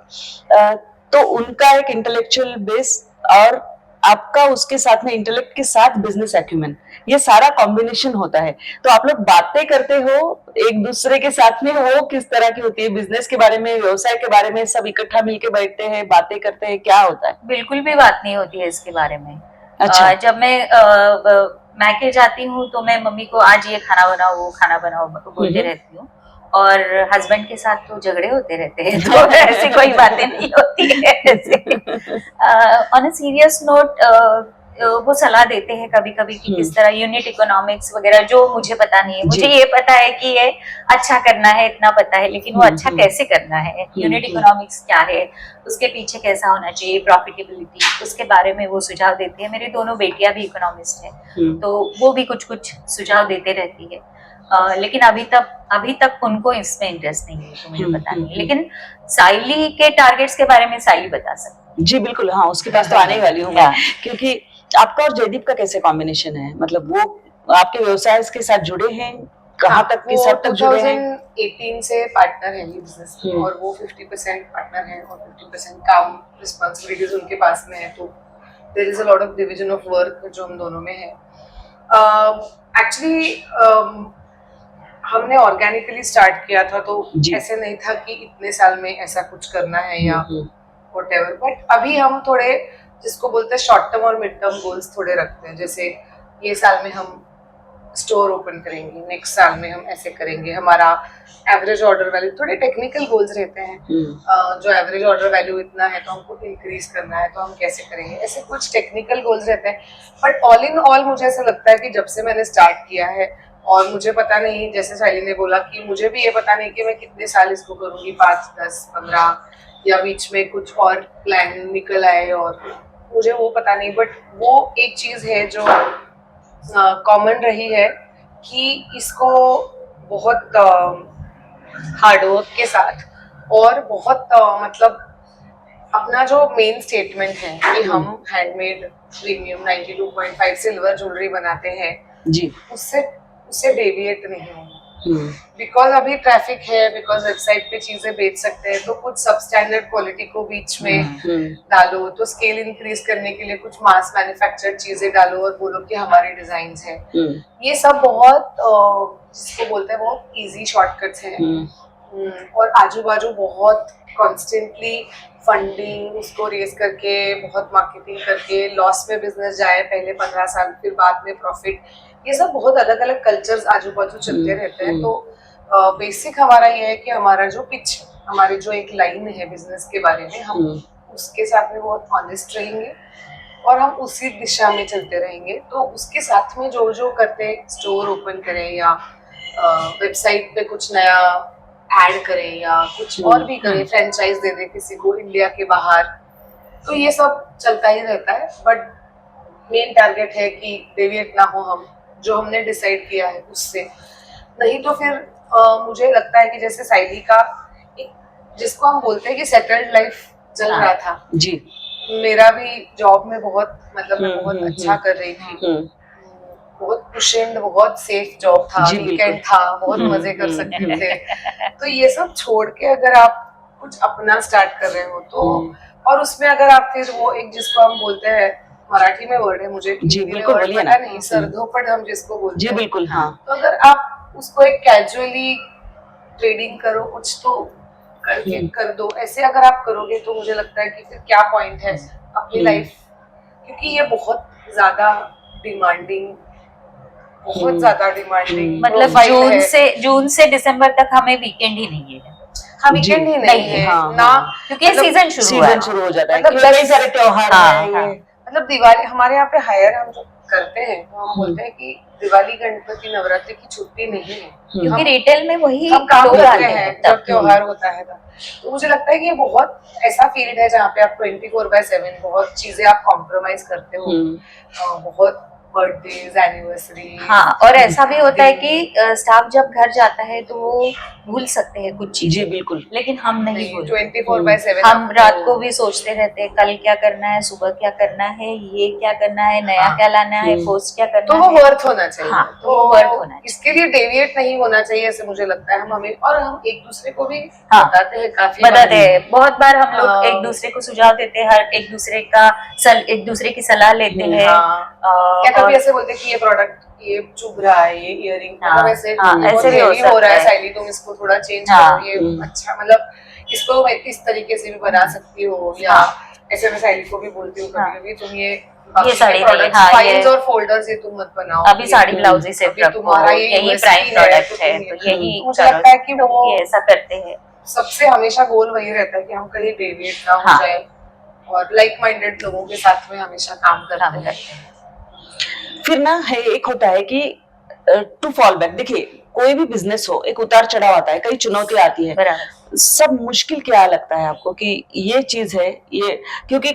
तो उनका एक इंटेलेक्चुअल बेस और आपका उसके साथ में इंटेलेक्ट के साथ बिजनेस एक्यूमेन, ये सारा कॉम्बिनेशन होता है। तो आप लोग बातें करते हो एक दूसरे के साथ में, वो किस तरह की होती है? बिजनेस के बारे में, व्यवसाय के बारे में सब इकट्ठा मिलके बैठते हैं, बातें करते हैं, क्या होता है? बिल्कुल भी बात नहीं होती है इसके बारे में। अच्छा। जब मैं मैके जाती हूँ तो मैं मम्मी को आज ये खाना बनाओ, वो खाना बनाओ बोलते रहती हूँ, और हस्बैंड के साथ तो झगड़े होते रहते हैं, तो ऐसी कोई बातें नहीं होती है ऐसे। ऑन अ सीरियस नोट वो सलाह देते हैं कभी कभी कि किस तरह यूनिट इकोनॉमिक्स वगैरह, जो मुझे पता नहीं है। मुझे ये पता है कि ये अच्छा करना है, इतना पता है, लेकिन वो अच्छा कैसे करना है, यूनिट इकोनॉमिक्स क्या है, उसके पीछे कैसा होना चाहिए, प्रॉफिटेबिलिटी, उसके बारे में वो सुझाव देते हैं। मेरी दोनों बेटियां भी इकोनॉमिस्ट हैं, तो वो भी कुछ कुछ सुझाव देते रहती है। लेकिन अभी तक उनको इसमें इंटरेस्ट नहीं है, तो मुझे पता नहीं। लेकिन साइली के टारगेट्स के बारे में साइली बता सकती। जी बिल्कुल, हाँ, उसके पास तो आने ही वाली हूँ मैं, क्योंकि आपका और जयदीप का कैसे कॉम्बिनेशन है? मतलब वो आपके व्यवसाय के साथ जुड़े हैं, कहाँ तक किस हद तक जुड़े हैं? 2018 से पार्टनर है ये बिजनेस में, और वो 50% पार्टनर है और 50% काम रिस्पॉन्सिबिलिटीज उनके पास में है। तो there is a lot of division of work जो हम दोनों में है। एक्चुअली हमने ऑर्गेनिकली स्टार्ट किया था, तो ऐसे नहीं था कि इतने साल में ऐसा कुछ करना है या व्हाटएवर। बट अभी हम थोड़े, जिसको बोलते हैं शॉर्ट टर्म और मिड टर्म गोल्स थोड़े रखते हैं। जैसे ये साल में हम स्टोर ओपन करेंगे, नेक्स्ट साल में हम ऐसे करेंगे, हमारा एवरेज ऑर्डर वैल्यू, थोड़े टेक्निकल गोल्स रहते हैं। जो एवरेज ऑर्डर वैल्यू इतना है तो हमको इंक्रीज करना है, तो हम कैसे करेंगे, ऐसे कुछ टेक्निकल गोल्स रहते हैं। बट ऑल इन ऑल मुझे ऐसा लगता है कि जब से मैंने स्टार्ट किया है, और मुझे पता नहीं, जैसे साइली ने बोला कि मुझे भी ये पता नहीं कि मैं कितने साल इसको करूंगी, 5, 10, 15, या बीच में कुछ और प्लान निकल आए, और मुझे वो पता नहीं। बट वो एक चीज है जो कॉमन रही है कि इसको बहुत हार्डवर्क के साथ और बहुत मतलब अपना जो मेन स्टेटमेंट है कि हम हैंडमेड प्रीमियम 92.5 सिल्वर ज्वेलरी बनाते हैं जी, उससे डेविएट नहीं होगा। बिकॉज अभी ट्रैफिक है, बिकॉज वेबसाइट पे चीजें बेच सकते हैं, तो कुछ सब स्टैंडर्ड क्वालिटी को बीच में डालो, तो स्केल इंक्रीज करने के लिए कुछ मास मैन्युफैक्चर्ड चीजें डालो और बोलो कि हमारे डिजाइन है। ये सब बहुत जिसको बोलते हैं बहुत इजी शॉर्टकट्स हैं। और आजू बाजू बहुत कॉन्स्टेंटली फंडिंग उसको रेज करके, बहुत मार्केटिंग करके, लॉस में बिजनेस जाए पहले 15 साल, फिर बाद में प्रॉफिट, ये सब बहुत अलग अलग कल्चर्स आजू बाजू चलते रहते हैं। तो बेसिक हमारा ये है कि हमारा जो पिच, हमारी जो एक लाइन है बिजनेस के बारे में, हम उसके साथ में बहुत ऑनेस्ट रहेंगे और हम उसी दिशा में चलते रहेंगे। तो उसके साथ में जो जो करते, स्टोर ओपन करें या वेबसाइट पे कुछ नया ऐड करें या कुछ और भी करें, फ्रेंचाइज दे दे किसी को इंडिया के बाहर, तो ये सब चलता ही रहता है। बट मेन टारगेट है कि डेविएट ना हो हम जो हमने डिसाइड किया है उससे। नहीं तो फिर मुझे लगता है कि जैसे साइली का जिसको हम बोलते हैं कि सेटल्ड लाइफ चल रहा था जी, मेरा भी जॉब में बहुत मतलब मैं बहुत अच्छा कर रही थी, बहुत कुशन्ड, बहुत सेफ जॉब था, वीकेंड था, बहुत मजे कर सकते थे। तो ये सब छोड़ के अगर आप कुछ अपना स्टार्ट कर रहे हो तो, और उसमें अगर आप फिर वो एक जिसको हम बोलते हैं, मराठी में वर्ड है, मुझे जी बिल्कुल बोलिए ना, नहीं सरधोपट हम जिसको बोलते हैं जी बिल्कुल, हाँ, तो अगर आप उसको एक कैजुअली ट्रेडिंग करो, कुछ तो करके कर दो, ऐसे अगर आप करोगे तो मुझे लगता है कि फिर क्या पॉइंट है अपनी लाइफ, क्योंकि ये बहुत ज्यादा डिमांडिंग, बहुत ज्यादा डिमांडिंग, मतलब जून से दिसंबर तक हमें वीकेंड ही नहीं है। हाँ, वीकेंड ही नहीं है ना, क्योंकि सीजन शुरू हो जाता है, मतलब कई सारे त्योहार हैं। मतलब दिवाली हमारे यहाँ पे हायर हम जो करते हैं तो हम बोलते हैं कि दिवाली, गणपति, नवरात्रि की छुट्टी नहीं है, क्योंकि रिटेल में वही हम काम करते हैं जब त्योहार होता है। तो मुझे लगता है कि ये बहुत ऐसा फील्ड है जहाँ पे आप 24/7 बहुत चीजें आप कॉम्प्रोमाइज करते हो, बहुत बर्थडेज, एनिवर्सरी। हाँ, और ऐसा भी होता है कि स्टाफ जब घर जाता है तो वो भूल सकते हैं कुछ चीजें जी बिल्कुल, लेकिन हम नहीं भूलते। 24/7 हम रात को भी सोचते रहते हैं कल क्या करना है, सुबह क्या करना है, ये क्या करना है, नया क्या लाना है, पोस्ट क्या करना है, तो वो वर्थ होना चाहिए। हाँ, तो वो वर्थ होना चाहिए, इसके लिए डेविएट नहीं होना चाहिए, ऐसे मुझे लगता है। हम हमें और हम एक दूसरे को भी बताते हैं, काफी बताते हैं, बहुत बार हम लोग एक दूसरे को सुझाव देते हैं, हर एक दूसरे की सलाह लेते हैं। क्या कभी ऐसे बोलते कि ये प्रोडक्ट ये चुभ रहा है, ये इयरिंग मतलब ऐसे भी हो रहा है साइली, तुम इसको थोड़ा चेंज करो, ये अच्छा मतलब इसको इस तरीके से भी बना सकती हो, या ऐसे मैं साइली को भी बोलती हूँ कभी कभी तुम ये ये साड़ी नहीं, प्रोडक्ट्स हाँ, फाइल्स ये और फोल्डर्स ये तुम मत बनाओ, अभी साड़ी ब्लाउज ही सिर्फ अभी रखो, तुम्हारा ये यही USP प्राइम प्रोडक्ट तो है, तुम तो यही मुझे करो। लगता है कि वो ये ऐसा करते हैं। सबसे हमेशा गोल वही रहता है कि हम कहीं डेविएट ना हो हाँ। जाए और लाइक माइंडेड लोगों के साथ में हमेशा काम करते काम हैं। करते हैं। फिर ना है, एक होता है कि टू फॉल बैक। देखिए, कोई भी बिजनेस हो, एक उतार चढ़ाव आता है, कई चुनौतियां आती है। बराबर। सब मुश्किल क्या लगता है आपको कि ये चीज है ये, क्योंकि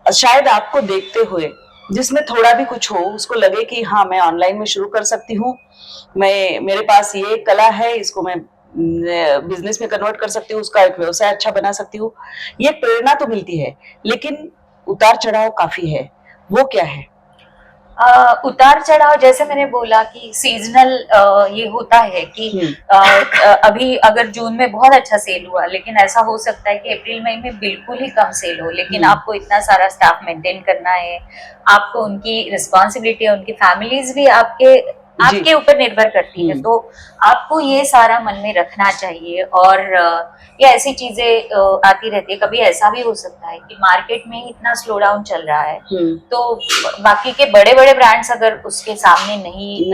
शायद आपको देखते हुए जिसमें थोड़ा भी कुछ हो उसको लगे कि हाँ, मैं ऑनलाइन में शुरू कर सकती हूँ, मैं, मेरे पास ये कला है, इसको मैं बिजनेस में कन्वर्ट कर सकती हूँ, उसका एक व्यवसाय अच्छा बना सकती हूँ। ये प्रेरणा तो मिलती है, लेकिन उतार चढ़ाव काफी है। वो क्या है? उतार चढ़ाव जैसे मैंने बोला कि सीजनल ये होता है कि अभी अगर जून में बहुत अच्छा सेल हुआ, लेकिन ऐसा हो सकता है कि अप्रैल मई में बिल्कुल ही कम सेल हो, लेकिन आपको इतना सारा स्टाफ मेंटेन करना है, आपको उनकी रिस्पॉन्सिबिलिटी है, उनकी फैमिलीज भी आपके ऊपर निर्भर करती है, तो आपको ये सारा मन में रखना चाहिए। और ये ऐसी चीजें आती रहती है, कभी ऐसा भी हो सकता है कि मार्केट में इतना स्लो डाउन चल रहा है, तो बाकी के बड़े बड़े ब्रांड्स अगर उसके सामने नहीं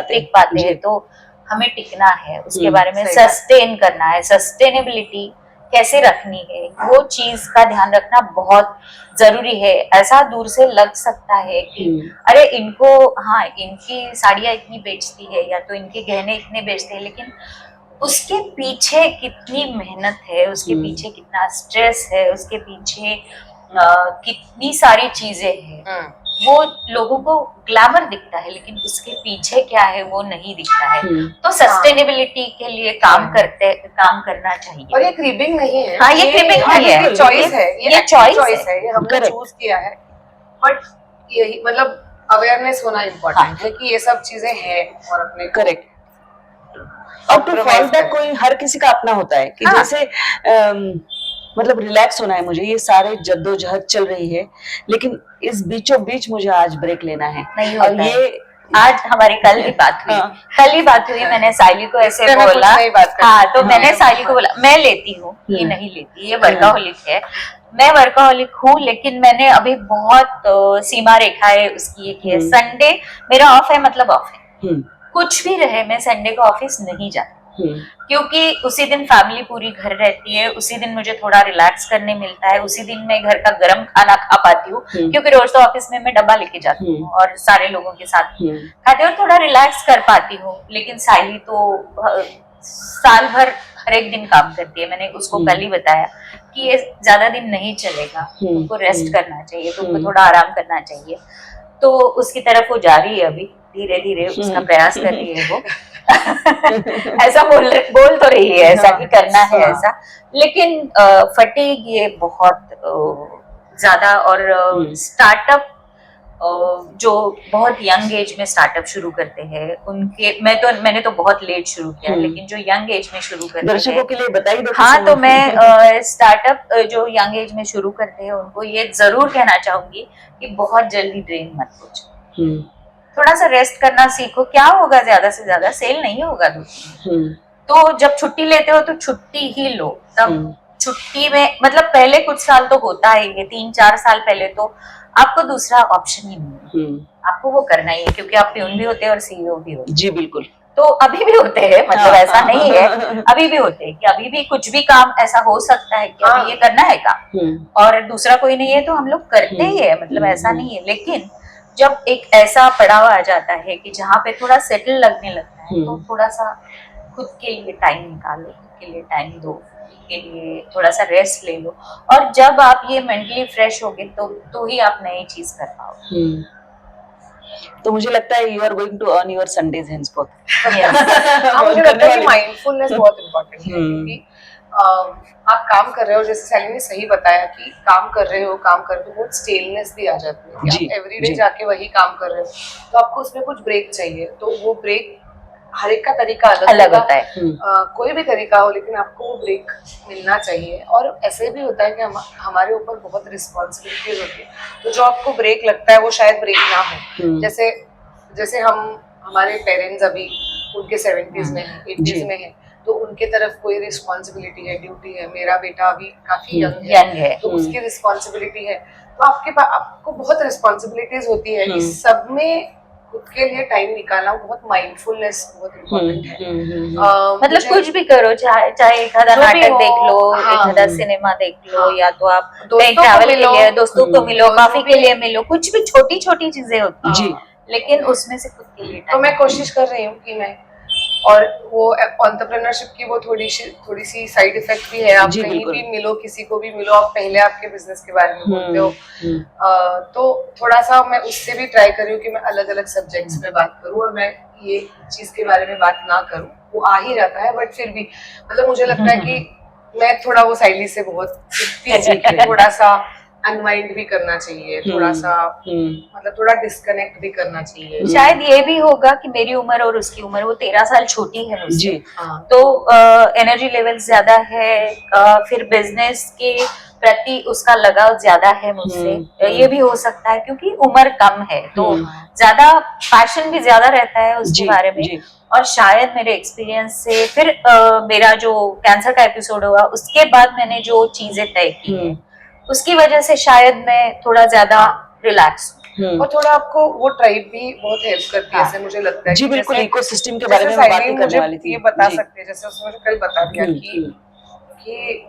टिक पाते हैं, तो हमें टिकना है, उसके बारे में सस्टेन करना है, सस्टेनेबिलिटी कैसे रखनी है, वो चीज का ध्यान रखना बहुत जरूरी है। ऐसा दूर से लग सकता है कि अरे इनको, हाँ, इनकी साड़ियाँ इतनी बेचती है या तो इनके गहने इतने बेचते हैं, लेकिन उसके पीछे कितनी मेहनत है, उसके पीछे कितना स्ट्रेस है, उसके पीछे कितनी सारी चीजें हैं। वो लोगों को ग्लैमर दिखता है, लेकिन उसके पीछे क्या है वो नहीं दिखता है। तो सस्टेनेबिलिटी के लिए काम करना चाहिए। और ये क्रीपिंग नहीं है, हाँ, ये क्रीपिंग नहीं है, चॉइस है, ये चॉइस है, ये हमने चूज किया है। बट यही मतलब अवेयरनेस होना इम्पोर्टेंट है कि ये सब चीजें हैं और अपने करेक्ट। और टू फॉल बैक कोई हर किसी का अपना होता है कि जैसे मतलब रिलैक्स होना है मुझे, ये सारे जद्दोजहद चल रही है, लेकिन इस बीचों बीच मुझे आज ब्रेक लेना है। नहीं और ये आज हमारी कल ही बात हुई, कल ही बात हुई, मैंने साइली को ऐसे बोला, हाँ, तो मैंने साइली को बोला मैं लेती हूँ, ये नहीं लेती, ये वर्काहोलिक है, मैं वर्काहोलिक हूँ, लेकिन मैंने अभी बहुत सीमा रेखा है उसकी एक है, संडे मेरा ऑफ है, मतलब ऑफ है, कुछ भी रहे मैं संडे को ऑफिस नहीं जाती, क्योंकि उसी दिन फैमिली पूरी घर रहती है, उसी दिन मुझे थोड़ा रिलैक्स करने मिलता है, उसी दिन मैं घर का गर्म खाना खा पाती हूँ, क्योंकि रोज तो ऑफिस में मैं डब्बा लेके जाती हूँ और सारे लोगों के साथ खाती हूँ और थोड़ा रिलैक्स कर पाती हूँ। लेकिन साइली तो साल भर हर एक दिन काम करती है, मैंने उसको कल ही बताया कि ये ज्यादा दिन नहीं चलेगा, तुमको रेस्ट करना चाहिए, तुमको थोड़ा आराम करना चाहिए, तो उसकी तरफ वो जा रही है, अभी धीरे धीरे उसका प्रयास कर रही है वो ऐसा बोल तो रही है ऐसा कि करना है ऐसा, लेकिन फटीग ये बहुत ज्यादा। और स्टार्टअप जो बहुत यंग एज में स्टार्टअप शुरू करते हैं उनके, मैंने तो बहुत लेट शुरू किया, लेकिन जो यंग एज में शुरू करते हैं, दर्शकों के लिए बताइए दो। हाँ, तो मैं स्टार्टअप जो यंग एज में शुरू करते हैं उनको ये जरूर कहना चाहूंगी कि बहुत जल्दी ड्रेन मत हो जाओ, थोड़ा सा रेस्ट करना सीखो। क्या होगा, ज्यादा से ज्यादा सेल नहीं होगा तो जब छुट्टी लेते हो तो छुट्टी ही लो, तब छुट्टी में मतलब पहले कुछ साल तो होता है, ये 3-4 साल पहले तो आपको दूसरा ऑप्शन ही नहीं, आपको वो करना ही है, क्योंकि आप प्यून भी होते हैं और सीईओ भी होते हैं। जी बिल्कुल। तो अभी भी होते हैं, मतलब ऐसा नहीं है, अभी भी होते हैं कि अभी भी कुछ भी काम ऐसा हो सकता है कि अभी ये करना है काम और दूसरा कोई नहीं है तो हम लोग करते ही है, मतलब ऐसा नहीं है। लेकिन जब एक ऐसा पड़ाव आ जाता है कि जहाँ पे थोड़ा सेटल लगने लगता है, तो थोड़ा सा खुद के लिए टाइम निकालो, खुद के लिए टाइम दो, खुद के लिए थोड़ा सा रेस्ट ले लो, और जब आप ये मेंटली फ्रेश होगे तो ही आप नई चीज कर पाओगे। तो मुझे लगता है you are going to earn your Sundays henceforth। मुझे लगता है कि माइंडफुलनेस बहुत इम्पोर्टेंट है, क्योंकि आप काम कर रहे हो, जैसे सैली ने सही बताया कि काम कर रहे हो, काम करके बहुत स्टेलनेस भी आ जाती है कि आप एवरीडे जाके वही काम कर रहे हो, तो आपको उसमें कुछ ब्रेक चाहिए। तो वो ब्रेक हर एक का तरीका अलग होता है, कोई भी तरीका हो, लेकिन आपको वो ब्रेक मिलना चाहिए। और ऐसे भी होता है कि हमारे ऊपर बहुत रिस्पॉन्सिबिलिटीज होती है, तो जो आपको ब्रेक लगता है वो शायद ब्रेक ना हो। जैसे हमारे पेरेंट्स अभी उनके 70s में हैं, 80s में हैं, तो उनके तरफ कोई रिस्पॉन्सिबिलिटी है, ड्यूटी है। मेरा बेटा अभी काफी यंग है तो उसकी रिस्पॉन्सिबिलिटी है। तो आपको बहुत रिस्पॉन्सिबिलिटीज होती है कि सब में खुद के लिए टाइम निकालना, बहुत माइंडफुलनेस बहुत इम्पोर्टेंट है। मतलब कुछ भी करो, चाहे एक आधा जो भी नाटक हो, देख लो, हाँ, एक आधा सिनेमा देख लो, हाँ, या तो आप दोस्तों कहीं को ट्रैवल के मिलो, लिए दोस्तों को मिलो, जो कॉफी भी- के लिए मिलो, कुछ भी छोटी छोटी चीजें होती जी। हैं, लेकिन उसमें से खुद के लिए तो time मैं कोशिश कर रही हूँ कि मैं, और वो एंटरप्रेन्योरशिप की वो थोड़ी सी साइड इफेक्ट भी है। आप जी, कहीं बिल्कुल। भी मिलो, किसी को भी मिलो, आप पहले आपके बिजनेस के बारे में बोलते हो। हम्म। तो थोड़ा सा मैं उससे भी ट्राई कर रही हूँ कि मैं अलग अलग सब्जेक्ट्स पे बात करूँ, और मैं ये चीज के बारे में बात ना करूँ। वो आ ही जाता है, बट फिर भी मतलब मुझे लगता है कि मैं थोड़ा वो साइली से बहुत सीख रही हूँ। थोड़ा सा अनवाइंड भी करना चाहिए, थोड़ा सा मतलब थोड़ा डिस्कनेक्ट भी करना चाहिए। शायद ये भी होगा कि मेरी उम्र और उसकी उम्र, वो 13 साल छोटी है मुझसे, जी। हाँ। तो एनर्जी लेवल ज्यादा है, फिर बिजनेस के प्रति उसका लगाव ज्यादा है मुझसे। ये भी हो सकता है क्योंकि उम्र कम है, तो ज्यादा पैशन भी ज्यादा रहता है उसके जी, बारे में। जी। और शायद मेरे एक्सपीरियंस से फिर मेरा जो कैंसर का एपिसोड हुआ उसके बाद मैंने जो चीजें तय की हैं, उसकी वजह से शायद मैं थोड़ा ज्यादा रिलैक्स हूँ। और थोड़ा आपको वो ट्राइब भी बहुत हेल्प करती है, ऐसे मुझे लगता है। जी कि बिल्कुल, जैसे इकोसिस्टम के बारे में मैं जैसे बात ही साइली करने मुझे वाली थी। ये बता जी। सकते हैं, जैसे उसने मुझे कल बता दिया कि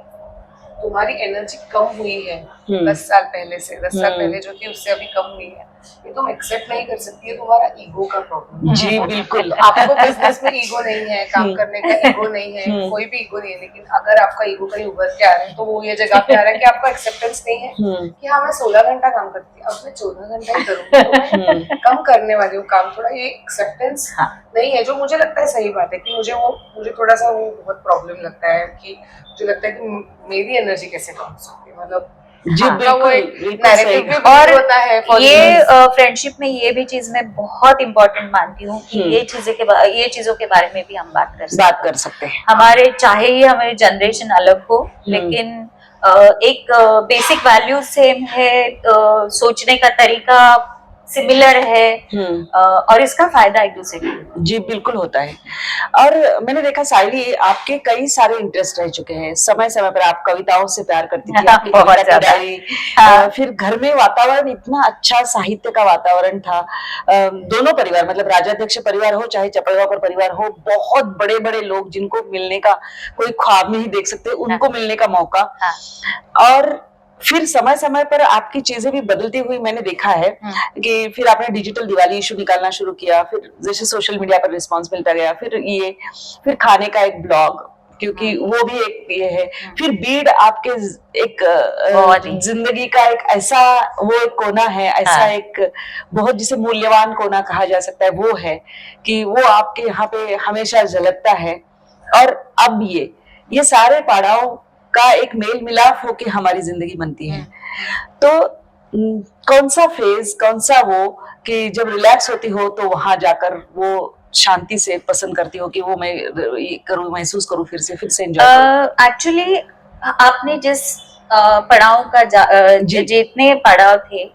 तुम्हारी एनर्जी कम हुई है 10 साल पहले से, 10 साल पहले जो थी उससे अभी कम हुई है। ये तुम एक्सेप्ट नहीं कर सकती है, तुम्हारा ईगो का प्रॉब्लम है। जी बिल्कुल। आपको बिजनेस में ईगो नहीं है, काम करने का ईगो नहीं है, कोई भी ईगो नहीं है, लेकिन अगर आपका ईगो कहीं उभर के आ रहा है तो वो ये जगह पे आ रहा है कि आपको एक्सेप्टेंस नहीं है कि हाँ मैं 16 घंटा काम करती हूँ, अब मैं 14 घंटा ही करूँगी, तो मैं कम करने वाली हूँ काम। थोड़ा ये एक्सेप्टेंस नहीं है, जो मुझे लगता है सही बात है। कि मुझे थोड़ा सा वो बहुत प्रॉब्लम लगता है कि मुझे लगता है कि मेरी एनर्जी कैसे कम हो सकती है, मतलब जी हाँ, बिल्कुल, वो एक बिल्कुल narrative सही। भी build होता है for ये years। फ्रेंडशिप में ये भी चीज मैं बहुत इम्पोर्टेंट मानती हूँ कि ये चीजों के बारे में भी हम बात कर सकते हैं। हमारे चाहे ही हमारी जनरेशन अलग हो, लेकिन एक बेसिक वैल्यू सेम है, सोचने का तरीका सिमिलर है, और इसका फायदा एक दूसरे को। जी बिल्कुल होता है। और मैंने देखा साइली, आपके कई सारे इंटरेस्ट रह चुके हैं। समय समय पर आप कविताओं से प्यार करती थी, आपकी कविता की डायरी, फिर घर में वातावरण इतना अच्छा, साहित्य का वातावरण था। दोनों परिवार, मतलब राजाध्यक्ष परिवार हो चाहे चपड़वाकर परिवार हो, बहुत बड़े बड़े लोग जिनको मिलने का कोई ख्वाब नहीं देख सकते, उनको मिलने का मौका। और फिर समय समय पर आपकी चीजें भी बदलती हुई मैंने देखा है कि फिर आपने डिजिटल दिवाली इशू निकालना शुरू किया, फिर जैसे सोशल मीडिया पर रिस्पॉन्स मिलता गया, फिर खाने का एक ब्लॉग, क्योंकि वो भी एक ये है। फिर बीड़ आपके एक जिंदगी का एक ऐसा वो एक कोना है, ऐसा एक बहुत जिसे मूल्यवान कोना कहा जा सकता है, वो है कि वो आपके यहाँ पे हमेशा झलकता है। और अब ये सारे पड़ाव का एक मेल मिलाप होके हमारी जिंदगी बनती है। तो कौन सा फेज, कौन सा वो कि जब रिलैक्स होती हो तो वहां जाकर वो शांति से पसंद करती हो कि वो मैं करूँ, महसूस करूँ, फिर से एंजॉय करूँ? एक्चुअली आपने जिस पड़ाव का जितने पड़ाव थे,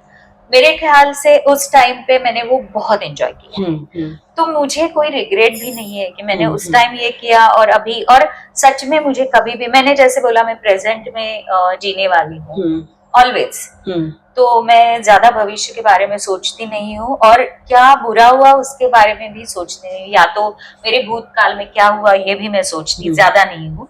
मेरे ख्याल से उस टाइम पे मैंने वो बहुत एंजॉय किया। तो मुझे कोई रिग्रेट भी नहीं है कि मैंने उस टाइम ये किया और अभी, और सच में मुझे कभी भी, मैंने जैसे बोला, मैं प्रेजेंट में जीने वाली हूँ ऑलवेज। तो मैं ज्यादा भविष्य के बारे में सोचती नहीं हूँ, और क्या बुरा हुआ उसके बारे में भी सोचती नहीं, या तो मेरे भूतकाल में क्या हुआ ये भी मैं सोचती ज्यादा नहीं हूँ।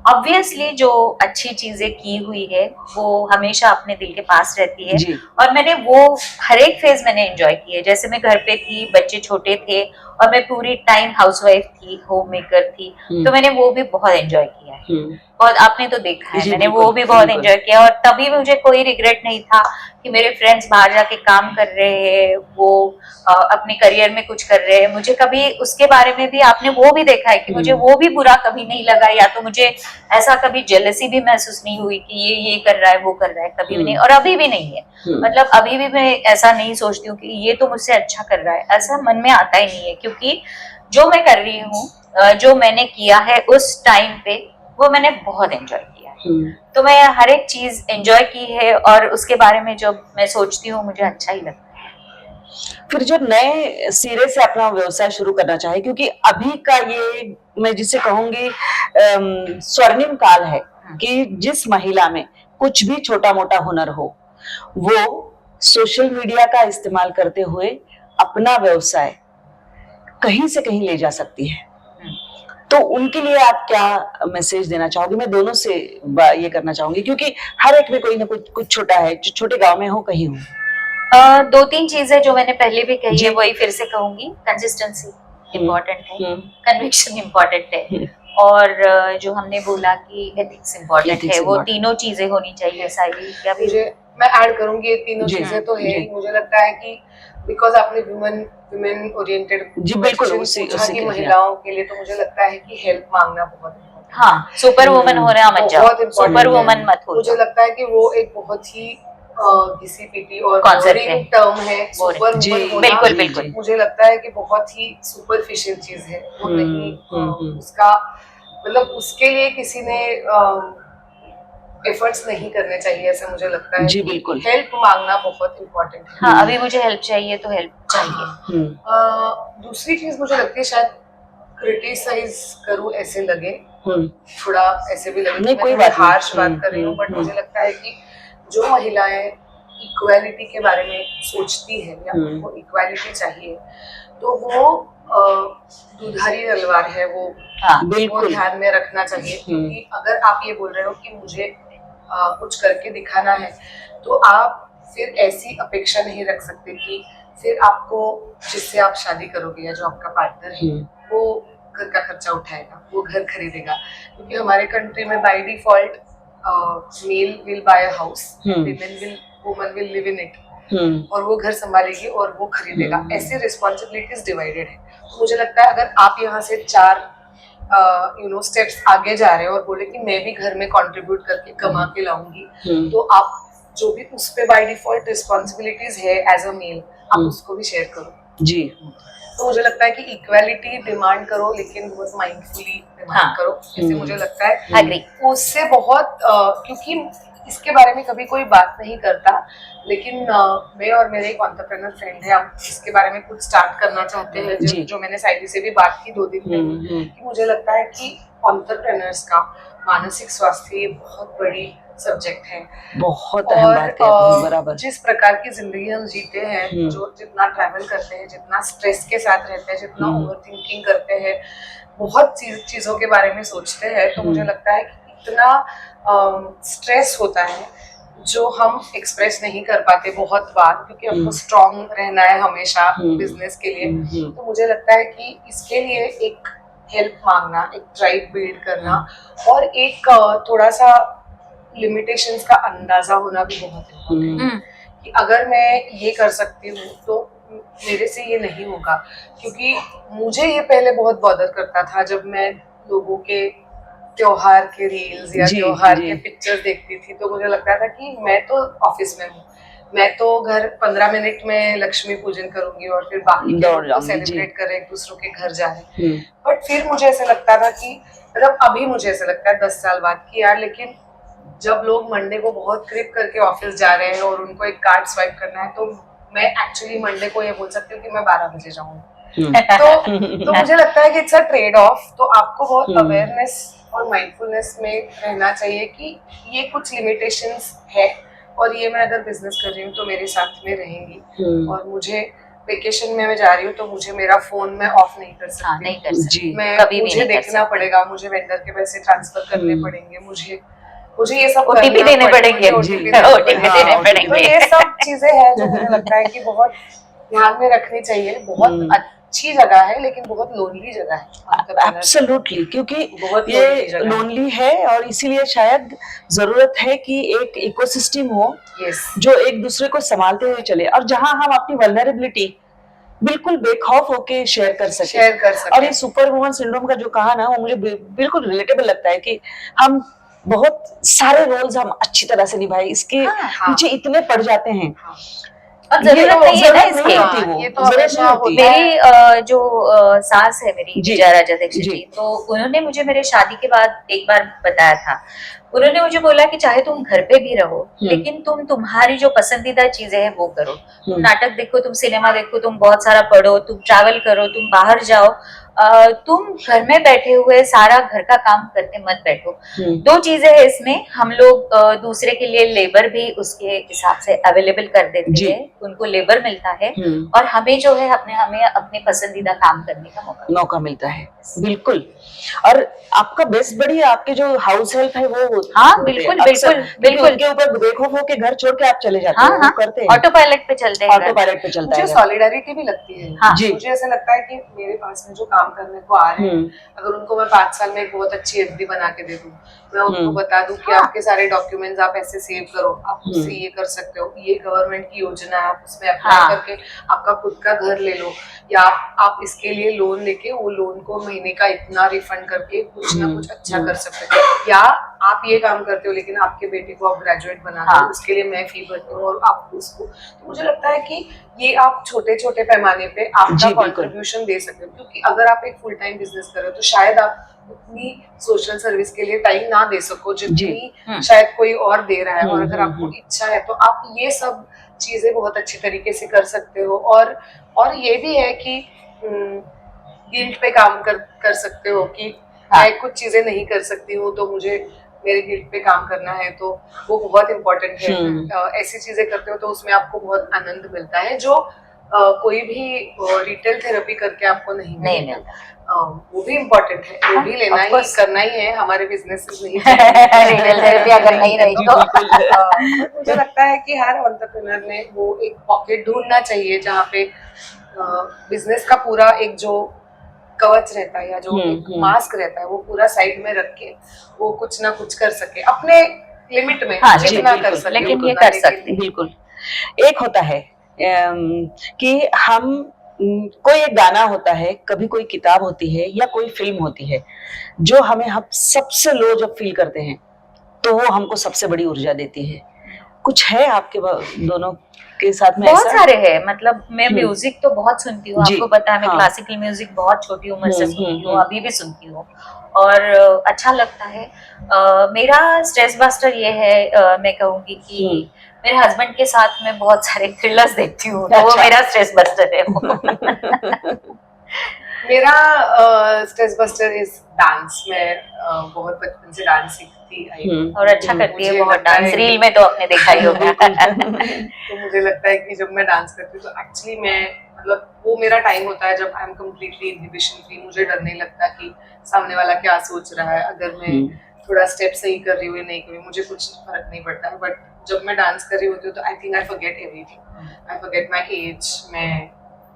ऑब्वियसली जो अच्छी चीजें की हुई है वो हमेशा अपने दिल के पास रहती है, और मैंने वो हर एक फेज मैंने एंजॉय की है। जैसे मैं घर पे थी, बच्चे छोटे थे और मैं पूरी टाइम हाउसवाइफ थी, होम मेकर थी, तो मैंने वो भी बहुत एंजॉय किया है। और आपने तो देखा है, मैंने वो भी बहुत एंजॉय किया, और तभी मुझे कोई रिग्रेट नहीं था कि मेरे फ्रेंड्स बाहर जाके काम कर रहे हैं, वो अपने करियर में कुछ कर रहे हैं। मुझे कभी उसके बारे में भी, आपने वो भी देखा है कि मुझे वो भी बुरा कभी नहीं लगा, या तो मुझे ऐसा कभी जेलसी भी महसूस नहीं हुई कि ये कर रहा है, वो कर रहा है, कभी भी नहीं, और अभी भी नहीं है। मतलब अभी भी मैं ऐसा नहीं सोचती हूँ कि ये तो मुझसे अच्छा कर रहा है, ऐसा मन में आता ही नहीं है, क्योंकि जो मैं कर रही हूँ, जो मैंने किया है उस टाइम पे, वो मैंने बहुत एंजॉय किया है। तो मैं हर एक चीज एंजॉय की है, और उसके बारे में जब मैं सोचती हूँ मुझे अच्छा ही लगता है। फिर जो नए सिरे से अपना व्यवसाय शुरू करना चाहे, क्योंकि अभी का ये मैं जिसे कहूंगी स्वर्णिम काल है कि जिस महिला में कुछ भी छोटा मोटा हुनर हो, वो सोशल मीडिया का इस्तेमाल करते हुए अपना व्यवसाय कहीं से कहीं ले जा सकती है। तो उनके लिए आप क्या मैसेज देना चाहोगे? मैं दोनों से ये करना चाहूंगी, क्योंकि हर एक में कोई ना कुछ छोटा है, जो छोटे गांव में हो कहीं हो। दो तीन चीजें जो मैंने पहले भी कही है वही फिर से कहूंगी। कंसिस्टेंसी इम्पोर्टेंट है, कन्विक्शन इम्पोर्टेंट है, और जो हमने बोला कि एथिक्स इम्पोर्टेंट है, वो तीनों चीजें होनी चाहिए। साइली क्या मैं ऐड करूंगी, ये तीनों चीजें तो है। मुझे लगता है कि बिकॉज आपने वुमेन ओरिएंटेड की महिलाओं के लिए, तो मुझे लगता है कि हेल्प मांगना बहुत इम्पोर्टेंट। हाँ, सुपर वुमन हो रहा मत जाओ, सुपर वुमन मत हो। मुझे लगता है कि वो एक बहुत ही घिसी पिटी और बोरिंग टर्म है, सुपर वुमन होना। बिल्कुल बिल्कुल, मुझे लगता है कि बहुत ही सुपरफिशियल चीज है वो। नहीं उसका मतलब उसके लिए किसी ने एफर्ट्स नहीं करने चाहिए, ऐसा मुझे लगता है। जी बिल्कुल, हेल्प मांगना बहुत इम्पोर्टेंट है। हाँ, अभी मुझे हेल्प चाहिए तो हेल्प चाहिए। दूसरी चीज मुझे लगती है, शायद क्रिटिसाइज करूं ऐसे लगे, थोड़ा ऐसे भी लगे नहीं, कोई बात हार्श बात कर रही हूँ, बट मुझे लगता है कि जो महिलाएं इक्वालिटी के बारे में सोचती है या उनको इक्वालिटी चाहिए, तो वो दुधारी तलवार है, वो ध्यान में रखना चाहिए। क्योंकि अगर आप ये बोल रहे हो कि मुझे कुछ करके दिखाना है, तो आप फिर ऐसी अपेक्षा नहीं रख सकते कि फिर आपको जिससे आप शादी करोगे या जो आपका पार्टनर है वो घर का खर्चा उठाएगा, वो घर खरीदेगा। क्योंकि हमारे कंट्री में by default male will buy a house, woman will live in it, और वो घर संभालेगी और वो खरीदेगा। ऐसे रिस्पॉन्सिबिलिटीज डिवाइडेड है। तो मुझे लगता है अगर आप यहाँ से 4 स्टेप्स आगे जा रहे हो और बोले कि मैं भी घर में कंट्रीब्यूट करके कमा के लाऊंगी, तो आप जो भी उस पे बाय डिफॉल्ट रिस्पॉन्सिबिलिटीज है एज अ मेल, आप उसको भी शेयर करो जी। तो मुझे लगता है कि इक्वालिटी डिमांड करो, लेकिन बहुत माइंडफुली डिमांड करो, ऐसे मुझे लगता है। एग्री। उससे बहुत क्योंकि इसके बारे में कभी कोई बात नहीं करता, लेकिन मैं और मेरे एक एंटरप्रेन्योर फ्रेंड है, हम इसके बारे में कुछ स्टार्ट करना चाहते हैं, जो मैंने साइली से भी बात की 2 दिन पहले, कि मुझे लगता है कि एंटरप्रेन्योर्स का मानसिक स्वास्थ्य ये बहुत बड़ी सब्जेक्ट है, बहुत अहम बात है। बराबर। जिस प्रकार की जिंदगी हम जीते हैं, जो जितना ट्रैवल करते हैं, जितना स्ट्रेस के साथ रहते हैं, जितना ओवरथिंकिंग करते हैं, बहुत चीजों के बारे में सोचते हैं, तो मुझे लगता है कि इतना स्ट्रेस होता है जो हम एक्सप्रेस नहीं कर पाते बहुत बार, क्योंकि हमको स्ट्रांग रहना है हमेशा बिजनेस के लिए। तो मुझे लगता है कि इसके लिए एक हेल्प मांगना, एक ट्राइब बिल्ड करना, और एक थोड़ा सा लिमिटेशंस का अंदाजा होना भी बहुत इम्पोर्टेंट है, कि अगर मैं ये कर सकती हूँ तो मेरे से ये नहीं होगा। क्योंकि मुझे ये पहले बहुत बॉदर करता था जब मैं लोगों के त्योहार के रील्स या त्योहार के पिक्चर्स देखती थी, तो मुझे लगता था कि मैं तो ऑफिस में हूँ, मैं तो घर 15 मिनट में लक्ष्मी पूजन करूंगी और फिर बाकी के लोग तो सेलिब्रेट कर रहे, एक दूसरों के घर जा रहे। बट फिर मुझे ऐसा लगता था कि मतलब अभी मुझे ऐसा लगता है 10 साल बाद कि यार, लेकिन जब लोग मंडे को बहुत क्रिप करके ऑफिस जा रहे हैं और उनको एक कार्ड स्वाइप करना है, तो मैं एक्चुअली मंडे को ये बोल सकती हूँ कि मैं 12 बजे जाऊंगी। तो मुझे लगता है कि इट्स अ ट्रेड ऑफ। तो आपको बहुत अवेयरनेस और माइंडफुलनेस में रहना चाहिए कि ये कुछ लिमिटेशंस है, और ये मैं अगर बिजनेस कर रही हूँ तो मेरे साथ में रहेंगी, और मुझे वेकेशन में मैं जा रही हूँ तो मुझे मेरा फोन में ऑफ नहीं कर सकती, नहीं कर सकती, मुझे देखना पड़ेगा, मुझे वेंडर के पैसे ट्रांसफर करने पड़ेंगे, मुझे ये सब ओटीपी देने पड़ेंगे, ओटीपी देने पड़ेंगे। तो ये सब चीजें हैं जो मुझे लगता है कि बहुत ध्यान में रखनी चाहिए। बहुत अच्छी जगह है, लेकिन बहुत लोनली जगह है। एब्सोल्युटली, क्योंकि ये लोनली है, और इसीलिए शायद जरूरत है कि एक इकोसिस्टम हो जो एक दूसरे को संभालते हुए चले, और जहां हम अपनी वल्नरेबिलिटी बिल्कुल बेखौफ होके शेयर कर सके। और ये सुपर वुमन सिंड्रोम का जो कहा ना, वो मुझे बिल्कुल रिलेटेबल लगता है कि हम बहुत सारे रोल्स हम अच्छी तरह से निभाए, इसके पीछे इतने पड़ जाते हैं और जरूरत नहीं है ना इसकी। ये तो हमेशा होता है। मेरी जो सास है मेरी, जी, विजया राजाध्यक्ष जी। जी, तो उन्होंने मुझे मेरे शादी के बाद एक बार बताया था। उन्होंने मुझे बोला कि चाहे तुम घर पे भी रहो, लेकिन तुम तुम्हारी जो पसंदीदा चीजें हैं वो करो। तुम नाटक देखो, तुम सिनेमा देखो, तुम बहुत सारा पढ़ो, तुम ट्रैवल करो, तुम बाहर जाओ, तुम घर में बैठे हुए सारा घर का काम करते मत बैठो। दो चीजें हैं इसमें, हम लोग दूसरे के लिए लेबर भी उसके हिसाब से अवेलेबल कर देते हैं, उनको लेबर मिलता है, और हमें जो है हमें अपने पसंदीदा काम करने का मौका मिलता है। बिल्कुल। और आपका बेस्ट बढ़िया, आपके जो हाउस हेल्प है वो, हाँ बिल्कुल बिल्कुल बिल्कुल, उनके ऊपर बेखौफ होके घर छोड़ के आप चले जाते हैं, वो करते हैं, ऑटो पायलट पे चलते हैं, ऑटो पायलट पे चलता है। मुझे सॉलिडारिटी भी लगती है। हाँ, मुझे ऐसा लगता है कि मेरे पास में जो काम करने को आ रहे हैं, अगर उनको मैं 5 साल में एक बहुत अच्छी एफडी बना के दे दूं, मैं उनको बता दूं कि आपके सारे डॉक्यूमेंट्स आप ऐसे सेव करो, आप उससे ये कर सकते हो, ये गवर्नमेंट की योजना है, आप उसमें अप्लाई करके आपका खुद का घर ले लो, या आप इसके लिए लोन लेके वो लोन को महीने का इतना रिफंड करके कुछ ना कुछ अच्छा कर सकते हो, या आप ये काम करते हो लेकिन आपके बेटे को आप ग्रेजुएट बना दो, उसके लिए मैं फी भरती हूँ और आप उसको। तो मुझे लगता है कि ये आप छोटे छोटे पैमाने पे आपका कंट्रीब्यूशन दे सकते हो, क्योंकि अगर आप एक फुल टाइम बिजनेस कर रहे हो तो शायद आप उतनी सोशल सर्विस के लिए टाइम ना दे सको जितनी शायद कोई और दे रहा है, और अगर आपको इच्छा है तो आप ये सब चीजें बहुत अच्छी तरीके से कर सकते हो। और ये भी है कि गिल्ट पे काम कर सकते हो कि मैं कुछ चीजें नहीं कर सकती हूँ तो मुझे मेरे गिल्ट पे काम करना है, तो वो बहुत इम्पोर्टेंट है। ऐसी चीजें करते हो तो उसमें आपको बहुत आनंद मिलता है जो कोई भी रिटेल थेरेपी करके आपको नहीं मिलता। वो भी इम्पोर्टेंट है, वो भी लेना ही करना ही है, हमारे बिजनेस नहीं रिटेल थेरेपी अगर नहीं रही तो मुझे लगता है कि हर एंटरप्रेन्योर ने वो एक पॉकेट ढूंढना चाहिए जहाँ पे बिजनेस का पूरा एक जो कवच रहता है या जो मास्क रहता है वो पूरा साइड में रख के वो कुछ ना कुछ कर सके अपने लिमिट में, जितना कर सके, लेकिन ये कर सकते। बिल्कुल। एक होता है कि हम कोई एक गाना होता है, कभी कोई किताब होती है या कोई फिल्म होती है जो हम सबसे लो जब फील करते हैं तो वो हमको सबसे बड़ी ऊर्जा देती है। कुछ है आपके दोनों के साथ में? बहुत सारे हैं, मतलब मैं म्यूजिक तो बहुत सुनती हूँ, आपको पता है मैं क्लासिकल म्यूजिक बहुत छोटी उम्र से सुनती हूँ, अभी भी सुनती हूँ और अच्छा लगता है। मेरा स्ट्रेस बस्टर ये है, मैं कहूँगी कि मेरे हस्बैंड के साथ मैं बहुत सारे थ्रिलर्स देखती हूँ, तो वो मेरा स्ट्रेस बस्टर है। मेरा स्ट्रेस बस्टर इज डांस। मैं बहुत बचपन से डांस सीखती आई और अच्छा करती है बहुत डांस, रील में तो आपने देखा ही होगा। तो मुझे लगता है कि जब मैं डांस करती हूँ तो एक्चुअली मैं मतलब वो मेरा टाइम होता है जब I am completely inhibition free. मुझे डर नहीं लगता कि सामने वाला क्या सोच रहा है, अगर मैं थोड़ा स्टेप सही कर रही हूँ या नहीं कर रही हूँ मुझे कुछ फर्क नहीं पड़ता है। बट जब मैं डांस कर रही होती हूँ तो I think I forget everything, I forget my age. मैं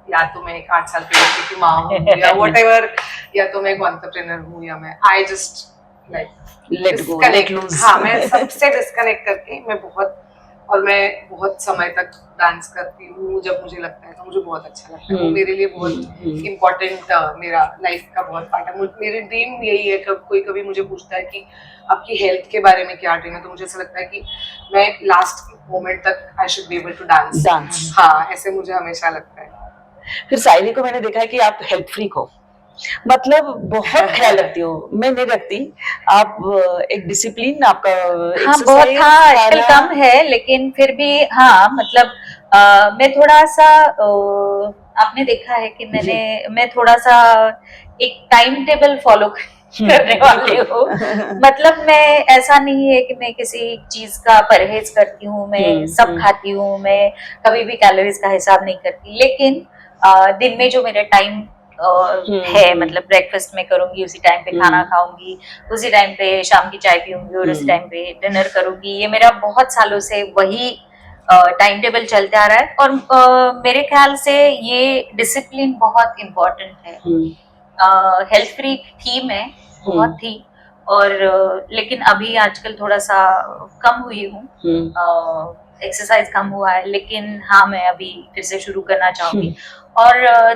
या तो मैं एक 8 साल के बच्चे की माँ हूँ या व्हाटएवर, या तो मैं एक एंटरप्रेन्योर हूँ, या मैं I just like let loose. हाँ, मैं सबसे डिस्कनेक्ट करके मैं बहुत समय तक डांस करती हूँ जब मुझे लगता है, तो मुझे बहुत अच्छा लगता है। वो मेरे लिए बहुत इम्पोर्टेंट मेरा लाइफ का बहुत पार्ट है। मेरी ड्रीम यही है, कोई कभी मुझे पूछता है कि आपकी हेल्थ के बारे में क्या ड्रीम है, तो मुझे ऐसा लगता है कि मैं लास्ट मोमेंट तक I should be able to dance. हाँ, ऐसे मुझे हमेशा लगता है। फिर साइली को मैंने देखा है कि आप हेल्थ फ्रीक हो, मतलब बहुत ख्याल रखती हो। मैं नहीं रखती, आप एक डिसिप्लिन आपका हाँ बहुत, हाँ आजकल कम है लेकिन फिर भी हाँ मतलब मैं थोड़ा सा आपने देखा है कि मैं थोड़ा सा एक टाइम टेबल फॉलो करने वाली हूँ। मतलब मैं ऐसा नहीं है कि मैं किसी चीज का परहेज करती हूँ, मैं सब खाती हूँ, मैं कभी भी कैलोरीज का हिसाब नहीं करती, लेकिन दिन में जो मेरा टाइम है, मतलब ब्रेकफास्ट में करूंगी, उसी टाइम पे खाना खाऊंगी, उसी टाइम पे शाम की चाय पीऊंगी और उसी टाइम पे डिनर करूंगी। ये मेरा बहुत सालों से वही टाइम टेबल चलते आ रहा है और मेरे ख्याल से ये डिसिप्लिन बहुत इम्पोर्टेंट है। हेल्थ फ्री थी मैं, बहुत थी, और लेकिन अभी आजकल थोड़ा सा कम हुई हूँ, एक्सरसाइज कम हुआ है, लेकिन हाँ मैं अभी फिर से शुरू करना चाहूंगी। और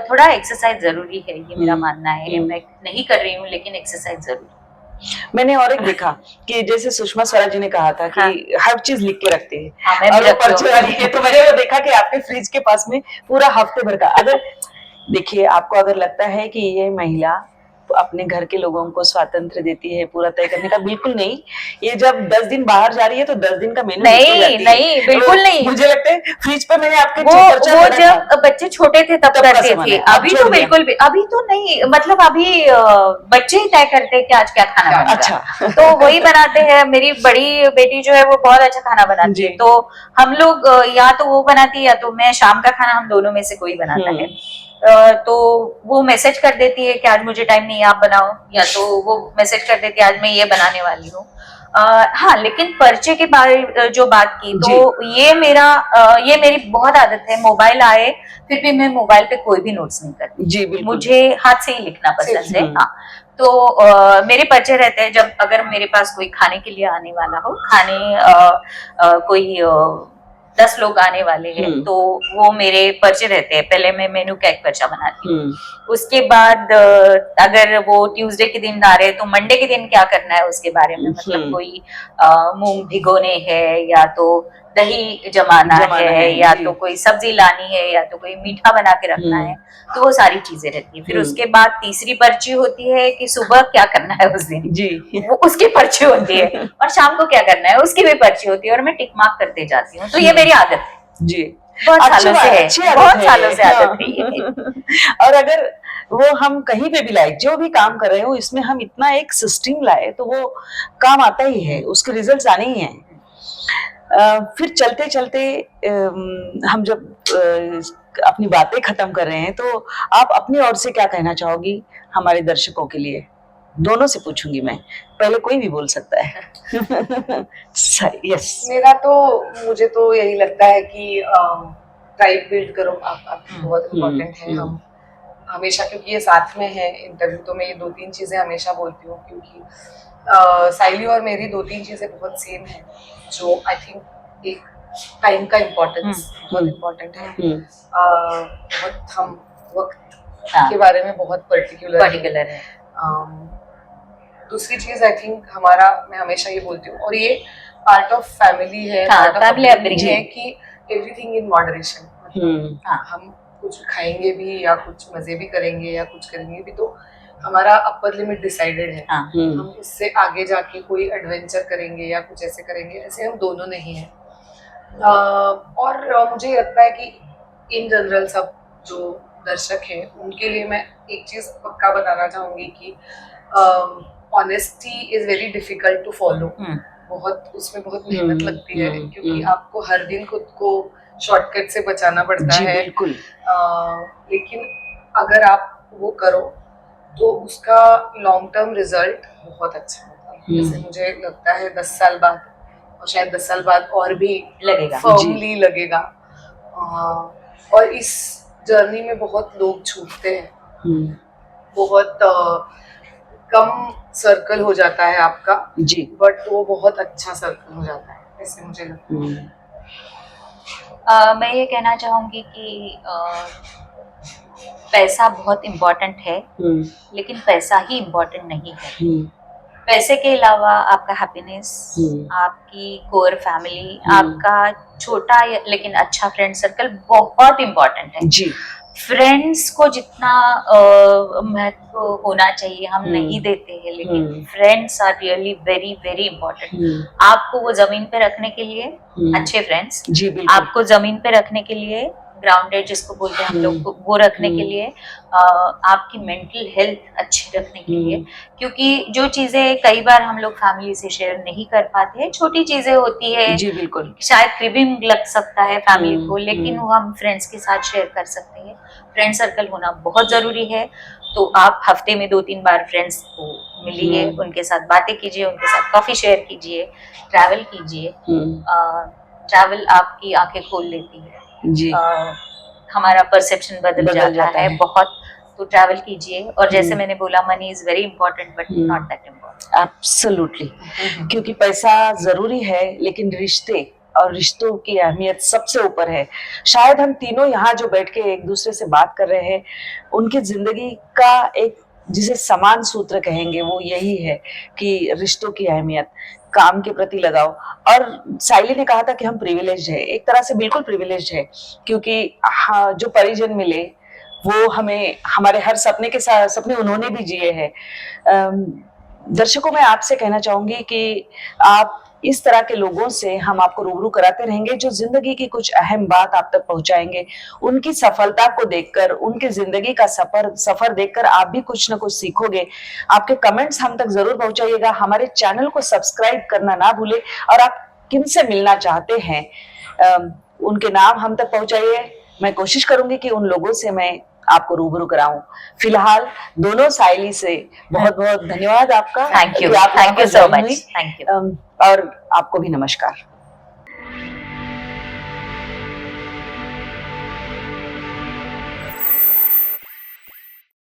थोड़ा एक्सरसाइज जरूरी है, ये मेरा मानना है। मैं नहीं कर रही हूँ लेकिन एक्सरसाइज जरूरी। मैंने और एक देखा कि जैसे सुषमा स्वराज जी ने कहा था कि हाँ। हर चीज लिख के रखते हैं, हाँ, मैं और भी वो रखती हूँ। पर्चे वाली है, तो मैंने वो देखा कि आपके फ्रिज के पास में पूरा हफ्ते भर का, अगर देखिए आपको अगर लगता है कि ये महिला अपने घर के लोगों को स्वातंत्र देती है पूरा तय करने का, बिल्कुल नहीं। ये जब 10 दिन बाहर जा रही है तो 10 दिन का मेनू लेके नहीं जाती है। नहीं, बिल्कुल तो नहीं। मुझे लगता है फ्रिज पर मैंने आपके वो पर्चा वो पढ़ा जब था, बच्चे छोटे थे तब तब का करते समय थे, है, अब अभी छोड़ तो दिया। बिल्कुल भी, अभी तो नहीं, मतलब अभी बच्चे ही तय करते हैं कि आज क्या खाना बनेगा। अच्छा। तो वही बनाते हैं। मेरी बड़ी बेटी जो है वो बहुत अच्छा खाना बनाती जी। है, तो हम लोग या तो वो बनाती है या तो मैं, शाम का खाना हम दोनों में से कोई बनाता है। तो वो मैसेज कर देती है कि आज मुझे टाइम नहीं है, आप बनाओ, या तो वो मैसेज कर देती है आज मैं ये बनाने वाली हूँ। हाँ, लेकिन पर्चे के बारे जो बात की, तो ये मेरी बहुत आदत है। मोबाइल आए फिर भी मैं मोबाइल पे कोई भी नोट्स नहीं करती। जी बिल्कुल। मुझे हाथ से ही लिखना पसंद है। हाँ, तो मेरे पर्चे रहते हैं, जब अगर मेरे पास कोई खाने के लिए आने वाला हो, कोई 10 लोग आने वाले हैं, तो वो मेरे पर्चे रहते हैं। पहले मैं मेनू का एक पर्चा बनाती हूँ, उसके बाद अगर वो ट्यूसडे के दिन आ रहे हैं तो मंडे के दिन क्या करना है उसके बारे में, मतलब कोई मूंग भिगोने हैं, या तो दही जमाना है, या तो कोई सब्जी लानी है, या तो कोई मीठा बना के रखना है, तो वो सारी चीजें रहती है। फिर उसके बाद तीसरी पर्ची होती है कि सुबह क्या करना है उस दिन, जी। वो उसकी पर्ची होती है, और शाम को क्या करना है उसकी भी पर्ची होती है, और मैं टिक मार्क करते जाती हूँ। तो ये मेरी आदत है जी, बहुत सालों से है, अच्छी आदत बहुत है सालों ये। से आदत है ये। और अगर वो हम कहीं पे भी लाए, जो भी काम कर रहे हो, इसमें हम इतना एक सिस्टम लाए तो वो काम आता ही है, उसके रिजल्ट्स आने ही हैं। फिर चलते चलते हम जब अपनी बातें खत्म कर रहे हैं, तो आप अपनी ओर से क्या कहना चाहोगी हमारे दर्शकों के लिए? दोनों से पूछूंगी मैं, पहले कोई भी बोल सकता है। यस। मेरा तो, मुझे तो यही लगता है कि ट्राइब बिल्ड करो आप बहुत इम्पोर्टेंट है। हम हमेशा, क्योंकि ये साथ में है इंटरव्यू, तो मैं ये 2-3 चीजें हमेशा बोलती हूँ, क्योंकि साइली और मेरी 2-3 चीजें बहुत सेम है, जो आई थिंक एक टाइम का इम्पोर्टेंस बहुत इम्पोर्टेंट है। बहुत हम वक्त के बारे में बहुत पर्टिकुलर है। दूसरी चीज आई थिंक हमारा, मैं हमेशा ये बोलती हूँ, और ये पार्ट ऑफ फैमिली है, पार्ट ऑफ फैमिली है, कि एवरीथिंग इन मॉडरेशन। हम कुछ खाएंगे भी, या कुछ मजे भी करेंगे, या कुछ करेंगे भी, तो हमारा अपर लिमिट डिसाइडेड है। हम इससे आगे जाके कोई एडवेंचर करेंगे या कुछ ऐसे करेंगे, ऐसे हम दोनों नहीं है। और मुझे लगता है कि इन जनरल सब जो दर्शक हैं उनके लिए मैं एक चीज पक्का बताना चाहूंगी कि honesty is very difficult to follow. बहुत उसमें बहुत मेहनत लगती है, क्योंकि आपको हर दिन खुद को शॉर्टकट से बचाना पड़ता है। बिल्कुल। लेकिन अगर आप वो करो तो उसका लॉन्ग टर्म रिजल्ट बहुत अच्छा होता है। जैसे मुझे लगता है 10 साल बाद, और शायद 10 साल बाद और भी लगेगा, फर्मली लगेगा। और इस जर्नी में बहुत लोग छूटते हैं, बहुत कम सर्कल हो जाता है आपका जी, बट वो बहुत अच्छा सर्कल हो जाता है, ऐसे मुझे लगता है। मैं ये कहना चाहूंगी कि पैसा बहुत इम्पोर्टेंट है, लेकिन पैसा ही इम्पोर्टेंट नहीं है। पैसे के अलावा आपका हैप्पीनेस, आपकी कोर फैमिली, आपका छोटा लेकिन अच्छा फ्रेंड सर्कल बहुत इम्पोर्टेंट है जी। फ्रेंड्स को जितना महत्व होना चाहिए हम नहीं देते हैं, लेकिन friends are really very very important. आपको वो जमीन पे रखने के लिए अच्छे फ्रेंड्स, आपको जमीन पे रखने के लिए ग्राउंडेड जिसको बोलते हैं हम लोग, वो रखने के लिए, आपकी मेंटल हेल्थ अच्छी रखने के लिए, क्योंकि जो चीजें कई बार हम लोग फैमिली से शेयर नहीं कर पाते हैं, छोटी चीजें होती है जी, बिल्कुल, शायद क्रिबिंग लग सकता है फैमिली को, लेकिन वो हम फ्रेंड्स के साथ शेयर कर सकते हैं। फ्रेंड सर्कल होना बहुत जरूरी है। तो आप हफ्ते में 2-3 बार फ्रेंड्स को मिलिए, उनके साथ बातें कीजिए, उनके साथ कॉफी शेयर कीजिए, ट्रैवल कीजिए। ट्रैवल आपकी आंखें खोल लेती है जी। हमारा परसेप्शन बदल जाता है बहुत। तो ट्रैवल कीजिए, और जैसे मैंने बोला, money is very important but not that important. Absolutely, क्योंकि पैसा जरूरी है, लेकिन रिश्ते और रिश्तों की अहमियत सबसे ऊपर है। शायद हम तीनों यहाँ जो बैठ के एक दूसरे से बात कर रहे हैं, उनकी जिंदगी का एक जिसे समान सूत्र कहेंगे वो यही है कि रिश्तों की अहमियत, काम के प्रति लगाओ। और साइली ने कहा था कि हम प्रिविलेज्ड है, एक तरह से बिल्कुल प्रिविलेज्ड है, क्योंकि हाँ, जो परिजन मिले वो हमें हमारे हर सपने के साथ सपने उन्होंने भी जिए हैं। दर्शकों, मैं आपसे कहना चाहूंगी कि आप इस तरह के लोगों से हम आपको रूबरू कराते रहेंगे जो जिंदगी की कुछ अहम बात आप तक पहुंचाएंगे। उनकी सफलता को देखकर, उनके जिंदगी का सफर देखकर आप भी कुछ ना कुछ सीखोगे। आपके कमेंट्स हम तक जरूर पहुंचाइएगा। हमारे चैनल को सब्सक्राइब करना ना भूले, और आप किनसे मिलना चाहते हैं उनके नाम हम तक पहुंचाइए। मैं कोशिश करूंगी कि उन लोगों से मैं आपको रूबरू कराऊं। फिलहाल दोनों साइली से बहुत बहुत धन्यवाद आपका। थैंक यू कि आप सो मच, थैंक यू। और आपको भी नमस्कार।